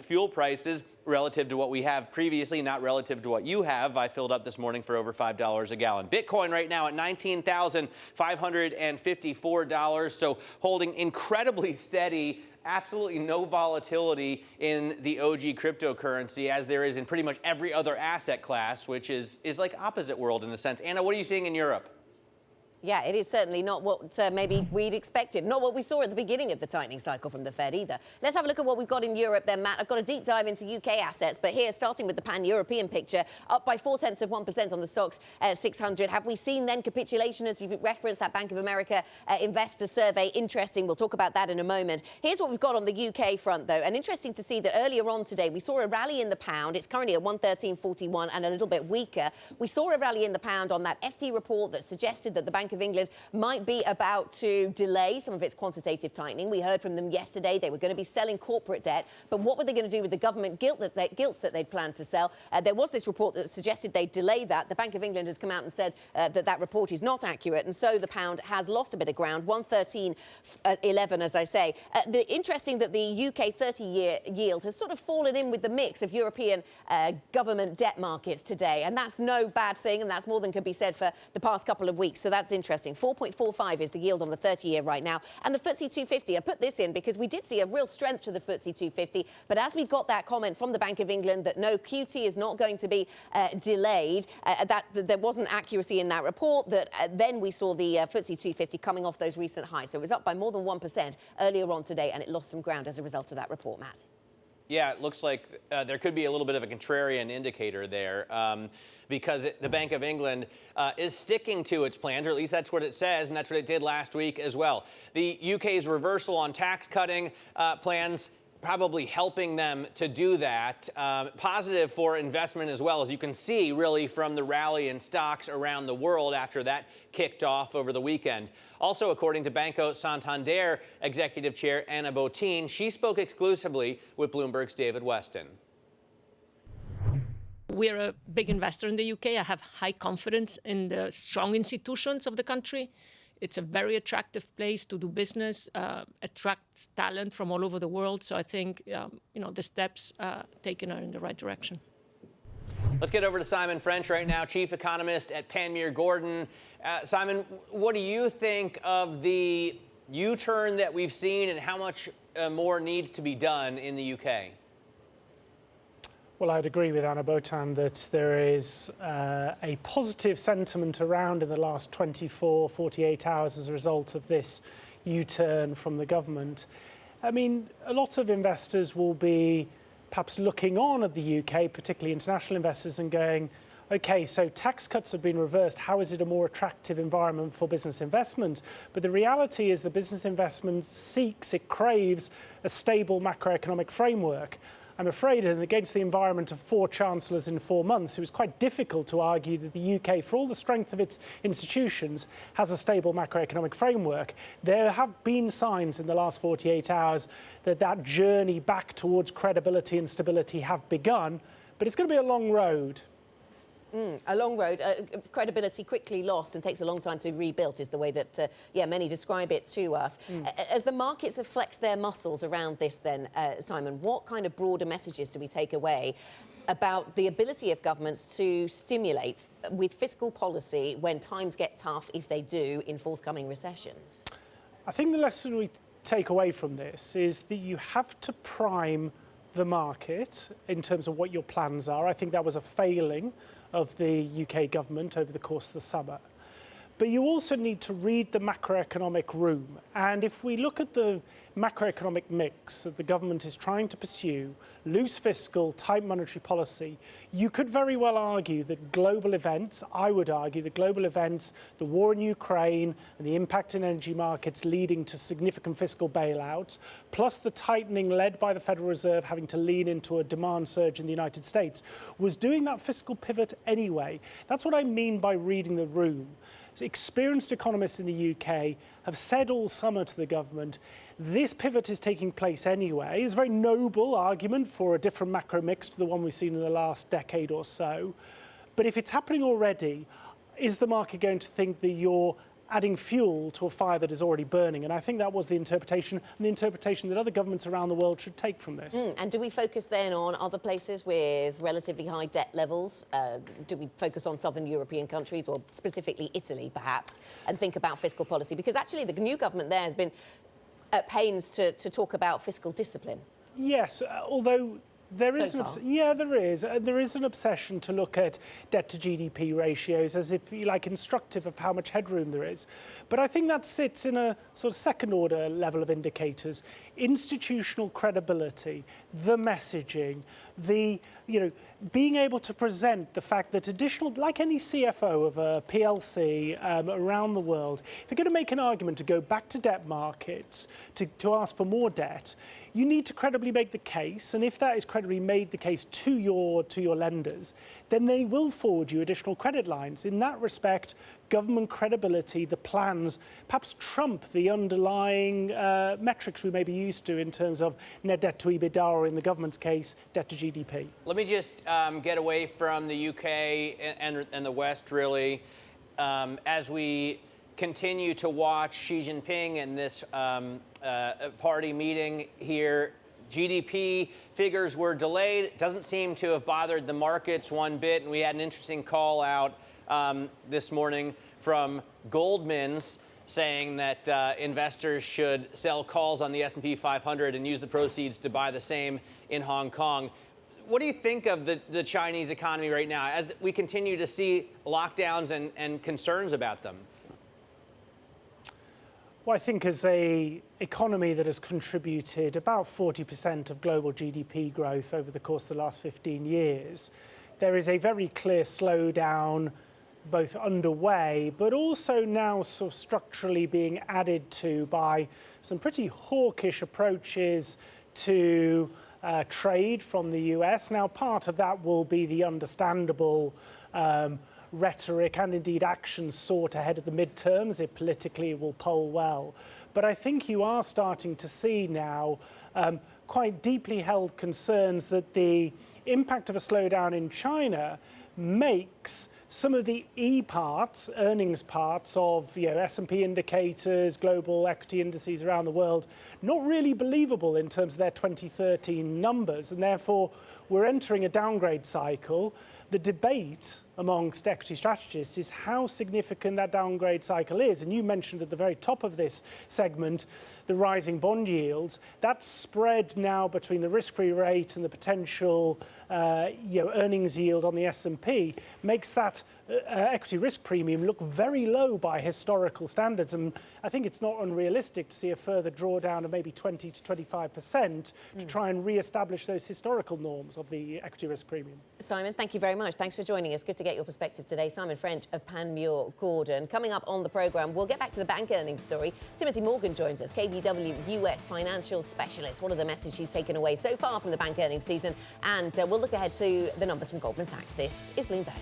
fuel prices relative to what we have previously, not relative to what you have. I filled up this morning for over $5 a gallon. Bitcoin right now at $19,554, so holding incredibly steady, absolutely no volatility in the OG cryptocurrency, as there is in pretty much every other asset class, which is like opposite world in a sense. Anna, what are you seeing in Europe? Yeah, it is certainly not what maybe we'd expected, not what we saw at the beginning of the tightening cycle from the Fed either. Let's have a look at what we've got in Europe then, Matt. I've got a deep dive into UK assets, but here, starting with the pan-European picture, up by 0.4% on the stocks 600. Have we seen then capitulation, as you've referenced, that Bank of America investor survey? Interesting. We'll talk about that in a moment. Here's what we've got on the UK front, though, and interesting to see that earlier on today, we saw a rally in the pound. It's currently at 113.41 and a little bit weaker. We saw a rally in the pound on that FT report that suggested that the Bank of England might be about to delay some of its quantitative tightening. We heard from them yesterday they were going to be selling corporate debt, but what were they going to do with the government gilts that they'd planned to sell? There was this report that suggested they'd delay that. The Bank of England has come out and said that report is not accurate, and so the pound has lost a bit of ground, 113.11, as I say. Interesting that the UK 30-year yield has sort of fallen in with the mix of European government debt markets today, and that's no bad thing, and that's more than could be said for the past couple of weeks, so that's interesting. 4.45 is the yield on the 30-year right now, and the FTSE 250, I put this in because we did see a real strength to the FTSE 250, but as we got that comment from the Bank of England that no, QT is not going to be delayed, that there wasn't accuracy in that report, that then we saw the FTSE 250 coming off those recent highs, so it was up by more than 1% earlier on today, and it lost some ground as a result of that report, Matt. Yeah, it looks like there could be a little bit of a contrarian indicator there because the Bank of England is sticking to its plans, or at least that's what it says, and that's what it did last week as well. The UK's reversal on tax cutting plans probably helping them to do that. Positive for investment as well, as you can see really from the rally in stocks around the world after that kicked off over the weekend. Also, according to Banco Santander Executive Chair Anna Botín, she spoke exclusively with Bloomberg's David Weston. We're a big investor in the UK. I have high confidence in the strong institutions of the country. It's a very attractive place to do business, attracts talent from all over the world. So I think, the steps taken are in the right direction. Let's get over to Simon French right now, chief economist at Panmure Gordon. Simon, what do you think of the U-turn that we've seen and how much more needs to be done in the UK? Well, I'd agree with Anna Botín that there is a positive sentiment around in the last 24, 48 hours as a result of this U-turn from the government. I mean, a lot of investors will be perhaps looking on at the UK, particularly international investors, and going, OK, so tax cuts have been reversed. How is it a more attractive environment for business investment? But the reality is the business investment it craves a stable macroeconomic framework. I'm afraid, and against the environment of 4 chancellors in 4 months, it was quite difficult to argue that the UK, for all the strength of its institutions, has a stable macroeconomic framework. There have been signs in the last 48 hours that that journey back towards credibility and stability have begun, but it's going to be a long road. A long road. Credibility quickly lost and takes a long time to rebuild is the way that, many describe it to us. As the markets have flexed their muscles around this then, Simon, what kind of broader messages do we take away about the ability of governments to stimulate with fiscal policy when times get tough, if they do, in forthcoming recessions? I think the lesson we take away from this is that you have to prime the market in terms of what your plans are. I think that was a failing of the UK government over the course of the summer. But you also need to read the macroeconomic room. And if we look at the macroeconomic mix that the government is trying to pursue, loose fiscal, tight monetary policy, you could very well argue that global events, I would argue that global events, the war in Ukraine and the impact in energy markets leading to significant fiscal bailouts, plus the tightening led by the Federal Reserve having to lean into a demand surge in the United States, was doing that fiscal pivot anyway. That's what I mean by reading the room. Experienced economists in the UK have said all summer to the government, this pivot is taking place anyway. It's a very noble argument for a different macro mix to the one we've seen in the last decade or so. But if it's happening already, is the market going to think that you're adding fuel to a fire that is already burning? And I think that was the interpretation, and the interpretation that other governments around the world should take from this. And do we focus then on other places with relatively high debt levels? Do we focus on southern European countries, or specifically Italy, perhaps, and think about fiscal policy? Because actually the new government there has been at pains to talk about fiscal discipline. Yes, although there is there is an obsession to look at debt to GDP ratios as if you like instructive of how much headroom there is. But I think that sits in a sort of second order level of indicators. Institutional credibility, the messaging, the being able to present the fact that additional, like any CFO of a PLC around the world, if you're going to make an argument to go back to debt markets, to ask for more debt, you need to credibly make the case, and if that is credibly made the case to your lenders, then they will forward you additional credit lines. In that respect, government credibility, the plans, perhaps trump the underlying metrics we may be used to in terms of net debt to EBITDA, or in the government's case, debt to GDP. Let me just get away from the UK and the West, really. As we continue to watch Xi Jinping and this party meeting here, GDP figures were delayed. It doesn't seem to have bothered the markets one bit. And we had an interesting call out this morning from Goldman's saying that investors should sell calls on the S&P 500 and use the proceeds to buy the same in Hong Kong. What do you think of the Chinese economy right now as we continue to see lockdowns and concerns about them? Well, I think as an economy that has contributed about 40% of global GDP growth over the course of the last 15 years, there is a very clear slowdown both underway, but also now sort of structurally being added to by some pretty hawkish approaches to trade from the US. Now, part of that will be the understandable rhetoric and indeed actions sought ahead of the midterms. It politically will poll well. But I think you are starting to see now quite deeply held concerns that the impact of a slowdown in China makes some of the parts, earnings parts of S&P indicators, global equity indices around the world, not really believable in terms of their 2013 numbers. And therefore, we're entering a downgrade cycle. The debate amongst equity strategists is how significant that downgrade cycle is. And you mentioned at the very top of this segment the rising bond yields. That spread now between the risk-free rate and the potential earnings yield on the S&P makes that equity risk premium look very low by historical standards. And I think it's not unrealistic to see a further drawdown of maybe 20 to 25% to try and re-establish those historical norms of the equity risk premium. Simon, thank you very much. Thanks for joining us. Good to get your perspective today. Simon French of Panmure Gordon. Coming up on the programme, we'll get back to the bank earnings story. Timothy Morgan joins us, KBW US financial specialist. What are the messages he's taken away so far from the bank earnings season? And we'll look ahead to the numbers from Goldman Sachs. This is Bloomberg.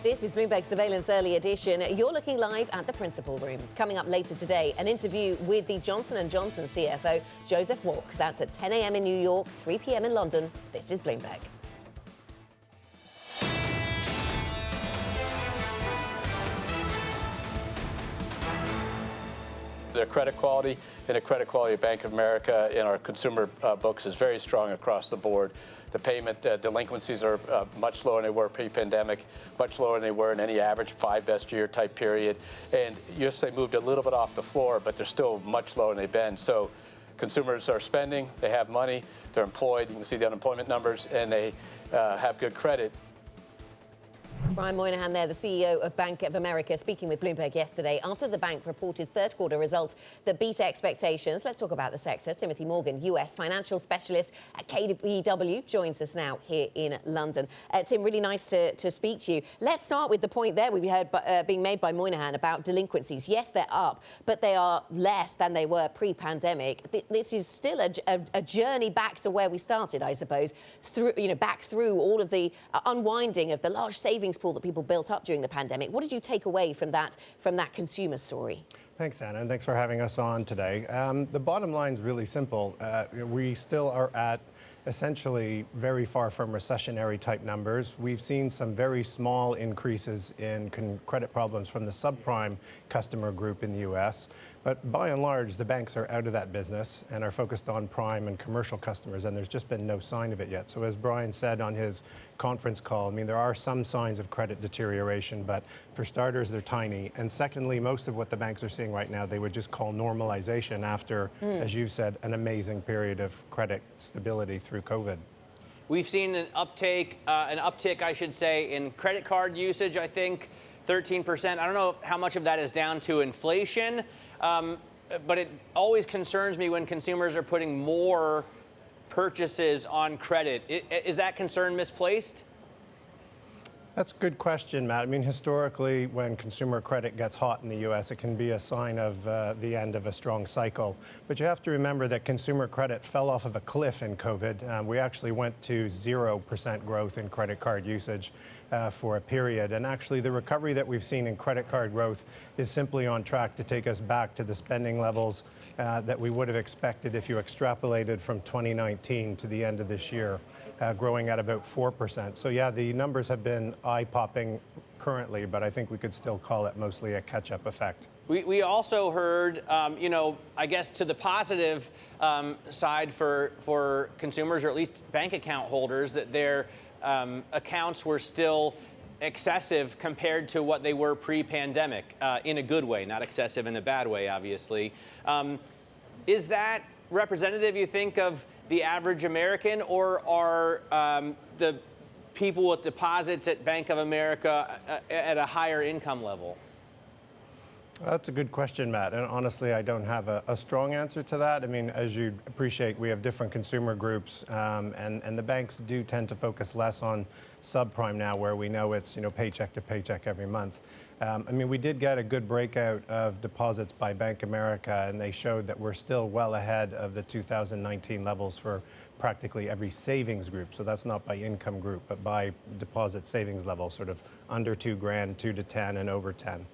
This is Bloomberg Surveillance Early Edition. You're looking live at the Principal Room. Coming up later today, an interview with the Johnson & Johnson CFO, Joseph Walk. That's at 10 a.m. in New York, 3 p.m. in London. This is Bloomberg. Their credit quality and the credit quality of Bank of America in our consumer books is very strong across the board. The payment delinquencies are much lower than they were pre-pandemic, much lower than they were in any average 5 best year type period. And yes, they moved a little bit off the floor, but they're still much lower than they've been. So consumers are spending, they have money, they're employed. You can see the unemployment numbers, and they have good credit. Brian Moynihan there, the CEO of Bank of America, speaking with Bloomberg yesterday after the bank reported third quarter results that beat expectations. Let's talk about the sector. Timothy Morgan, US financial specialist at KBW, joins us now here in London. Tim, really nice to speak to you. Let's start with the point there we heard being made by Moynihan about delinquencies. Yes, they're up, but they are less than they were pre-pandemic. This is still a journey back to where we started, I suppose, back through all of the unwinding of the large savings pool that people built up during the pandemic. What did you take away from that consumer story? Thanks, Anna, and thanks for having us on today. The bottom line is really simple. We still are at essentially very far from recessionary type numbers. We've seen some very small increases in credit problems from the subprime customer group in the U.S. But by and large, the banks are out of that business and are focused on prime and commercial customers, and there's just been no sign of it yet. So as Brian said on his conference call, I mean, there are some signs of credit deterioration, but for starters, they're tiny. And secondly, most of what the banks are seeing right now, they would just call normalization after, as you've said, an amazing period of credit stability through COVID. We've seen an uptick, I should say, in credit card usage, I think, 13%. I don't know how much of that is down to inflation, but it always concerns me when consumers are putting more purchases on credit. Is that concern misplaced? That's a good question, Matt. I mean, historically, when consumer credit gets hot in the U.S., it can be a sign of the end of a strong cycle. But you have to remember that consumer credit fell off of a cliff in COVID. We actually went to 0% growth in credit card usage for a period. And actually, the recovery that we've seen in credit card growth is simply on track to take us back to the spending levels that we would have expected if you extrapolated from 2019 to the end of this year. Growing at about 4%. So yeah, the numbers have been eye-popping currently, but I think we could still call it mostly a catch-up effect. We also heard, I guess to the positive side for consumers, or at least bank account holders, that their accounts were still excessive compared to what they were pre-pandemic, in a good way, not excessive in a bad way, obviously. Is that representative, you think, of the average American, or are the people with deposits at Bank of America at a higher income level? That's a good question, Matt. And honestly, I don't have a strong answer to that. I mean, as you appreciate, we have different consumer groups, and the banks do tend to focus less on subprime now, where we know it's, paycheck to paycheck every month. I mean, we did get a good breakout of deposits by Bank of America, and they showed that we're still well ahead of the 2019 levels for practically every savings group. So that's not by income group, but by deposit savings level, sort of under $2,000, 2 to 10, and over 10.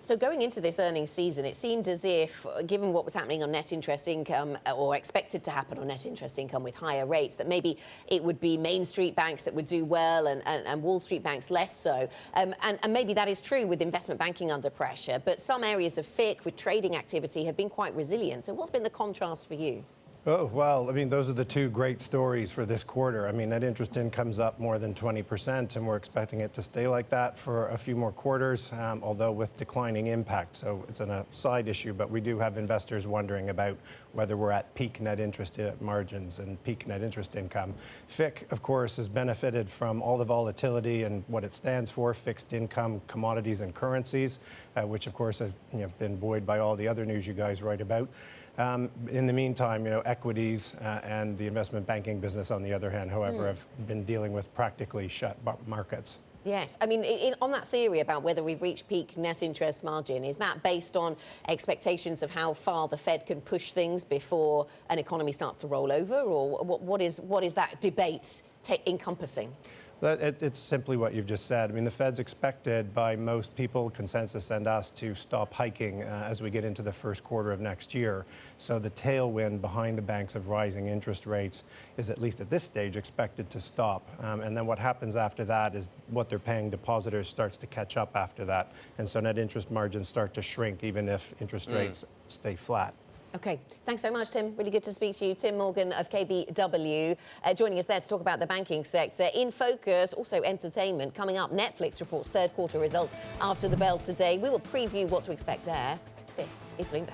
So going into this earnings season, it seemed as if, given what was happening on net interest income, or expected to happen on net interest income with higher rates, that maybe it would be Main Street banks that would do well and Wall Street banks less so. And maybe that is true with investment banking under pressure. But some areas of FIC with trading activity have been quite resilient. So what's been the contrast for you? Oh, well, I mean, those are the two great stories for this quarter. I mean, net interest income's up more than 20%, and we're expecting it to stay like that for a few more quarters, although with declining impact. So it's a side issue, but we do have investors wondering about whether we're at peak net interest margins and peak net interest income. FIC, of course, has benefited from all the volatility and what it stands for, fixed income, commodities, and currencies, which, of course, have been buoyed by all the other news you guys write about. In the meantime, equities and the investment banking business, on the other hand, however, have been dealing with practically shut markets. Yes. I mean, on that theory about whether we've reached peak net interest margin, is that based on expectations of how far the Fed can push things before an economy starts to roll over? Or what is that debate encompassing? It's simply what you've just said. I mean, the Fed's expected by most people, consensus and us, to stop hiking as we get into the first quarter of next year. So the tailwind behind the banks of rising interest rates is, at least at this stage, expected to stop. And then what happens after that is what they're paying depositors starts to catch up after that. And so net interest margins start to shrink even if interest rates stay flat. OK, thanks so much, Tim. Really good to speak to you. Tim Morgan of KBW joining us there to talk about the banking sector. In focus, also entertainment. Coming up, Netflix reports third quarter results after the bell today. We will preview what to expect there. This is Bloomberg.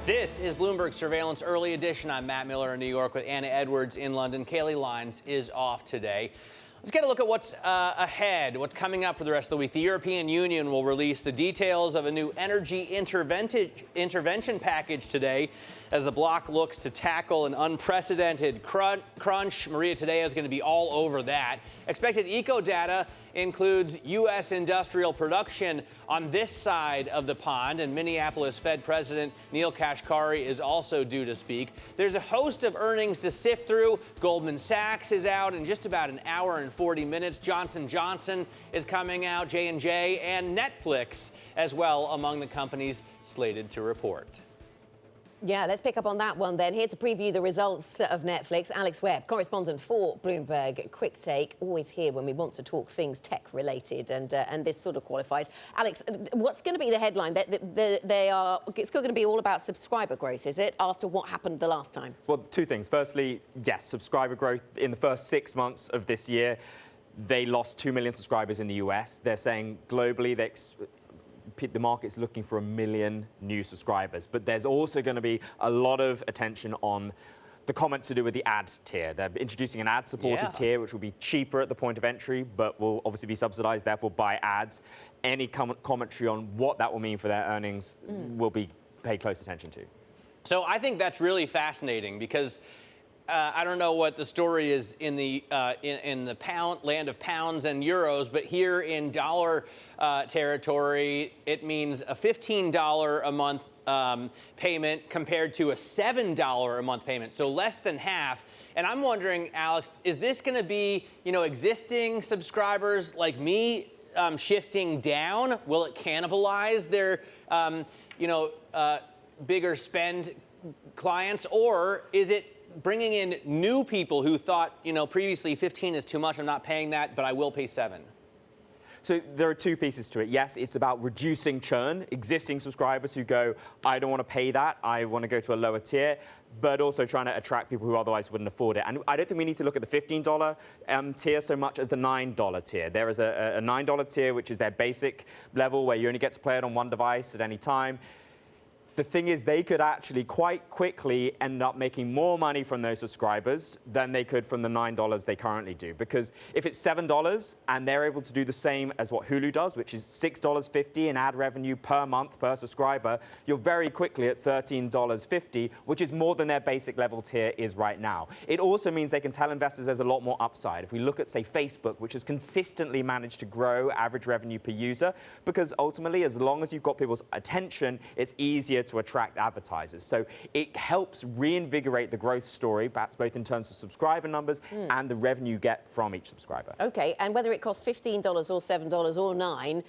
This is Bloomberg Surveillance Early Edition. I'm Matt Miller in New York with Anna Edwards in London. Kailey Leinz is off today. Let's get a look at what's ahead, what's coming up for the rest of the week. The European Union will release the details of a new energy intervention package today as the bloc looks to tackle an unprecedented crunch. Maria Tadeo is going to be all over that. Expected eco data includes U.S. industrial production on this side of the pond, and Minneapolis Fed President Neil Kashkari is also due to speak. There's a host of earnings to sift through. Goldman Sachs is out in just about an hour and 40 minutes. Johnson & Johnson is coming out, J&J, and Netflix as well among the companies slated to report. Yeah, let's pick up on that one then. Here to preview the results of Netflix, Alex Webb, correspondent for Bloomberg. Quick take, always here when we want to talk things tech-related, and this sort of qualifies. Alex, what's going to be the headline? It's going to be all about subscriber growth, is it, after what happened the last time? Well, two things. Firstly, yes, subscriber growth in the first 6 months of this year. They lost 2 million subscribers in the US. They're saying globally the market's looking for 1 million new subscribers. But there's also going to be a lot of attention on the comments to do with the ad tier. They're introducing an ad-supported tier, which will be cheaper at the point of entry, but will obviously be subsidized, therefore, by ads. Any commentary on what that will mean for their earnings will be paid close attention to. So I think that's really fascinating because I don't know what the story is in the land of pounds and euros, but here in dollar territory, it means a $15 a month payment compared to a $7 a month payment, so less than half. And I'm wondering, Alex, is this going to be, existing subscribers like me shifting down? Will it cannibalize their, bigger spend clients, or is it bringing in new people who thought, previously 15 is too much, I'm not paying that, but I will pay 7? So there are two pieces to it. Yes, it's about reducing churn, existing subscribers who go, I don't want to pay that, I want to go to a lower tier, but also trying to attract people who otherwise wouldn't afford it. And I don't think we need to look at the $15 tier so much as the $9 tier. There is a $9 tier, which is their basic level, where you only get to play it on one device at any time. The thing is, they could actually quite quickly end up making more money from those subscribers than they could from the $9 they currently do. Because if it's $7 and they're able to do the same as what Hulu does, which is $6.50 in ad revenue per month per subscriber, you're very quickly at $13.50, which is more than their basic level tier is right now. It also means they can tell investors there's a lot more upside. If we look at, say, Facebook, which has consistently managed to grow average revenue per user, because ultimately, as long as you've got people's attention, it's easier to attract advertisers. So it helps reinvigorate the growth story, perhaps both in terms of subscriber numbers and the revenue you get from each subscriber. Okay, and whether it costs $15 or $7 or $9,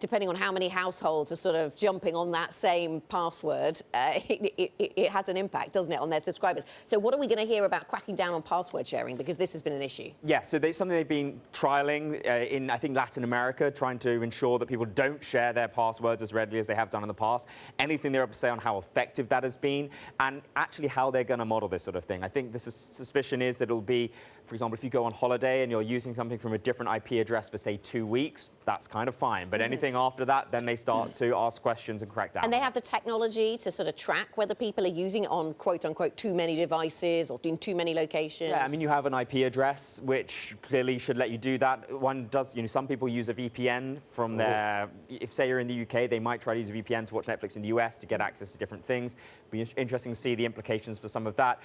depending on how many households are sort of jumping on that same password, it has an impact, doesn't it, on their subscribers? So what are we going to hear about cracking down on password sharing? Because this has been an issue. Yeah, so it's something they've been trialling in, I think, Latin America, trying to ensure that people don't share their passwords as readily as they have done in the past. Anything they're able to say on how effective that has been and actually how they're going to model this sort of thing. I think the suspicion is that it'll be, for example, if you go on holiday and you're using something from a different IP address for, say, 2 weeks, that's kind of fine. But anything after that, then they start to ask questions and crack down. And they have the technology to sort of track whether people are using it on, quote-unquote, too many devices or in too many locations. Yeah, I mean, you have an IP address, which clearly should let you do that. One does, some people use a VPN from their... If, say, you're in the UK, they might try to use a VPN to watch Netflix in the US to get access to different things. Be interesting to see the implications for some of that.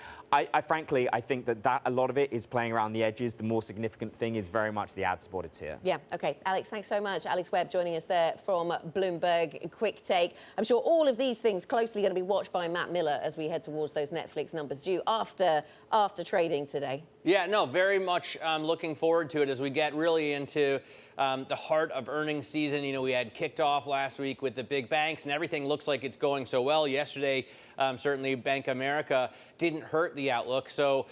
Frankly, I think that a lot of it is playing around the edges. The more significant thing is very much the ad-supported tier. Yeah, OK. Alex, thanks so much. Alex Webb joining us there from Bloomberg. Quick take. I'm sure all of these things closely going to be watched by Matt Miller as we head towards those Netflix numbers due after trading today. Yeah, no, very much looking forward to it as we get really into the heart of earnings season. We had kicked off last week with the big banks, and everything looks like it's going so well. Yesterday, certainly Bank of America didn't hurt the outlook. So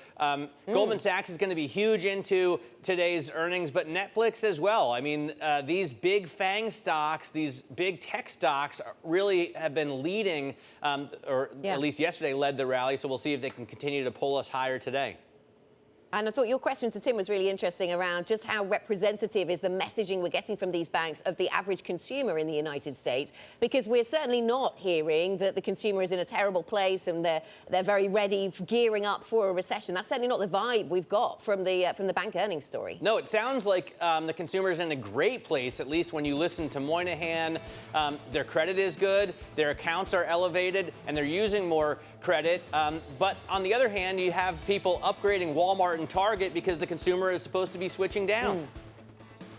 Goldman Sachs is going to be huge into today's earnings, but Netflix as well. I mean, these big FANG stocks, these big tech stocks really have been leading, at least yesterday led the rally. So we'll see if they can continue to pull us higher today. And I thought your question to Tim was really interesting around just how representative is the messaging we're getting from these banks of the average consumer in the United States, because we're certainly not hearing that the consumer is in a terrible place and they're very ready, gearing up for a recession. That's certainly not the vibe we've got from the bank earnings story. No, it sounds like the consumer is in a great place, at least when you listen to Moynihan. Their credit is good, their accounts are elevated, and they're using more credit. But on the other hand, you have people upgrading Walmart and Target because the consumer is supposed to be switching down.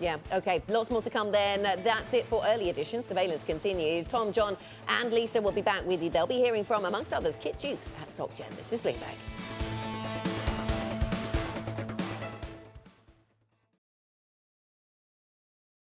Yeah, OK. Lots more to come then. That's it for Early Edition. Surveillance continues. Tom, John and Lisa will be back with you. They'll be hearing from, amongst others, Kit Jukes at SocGen. This is Bloomberg.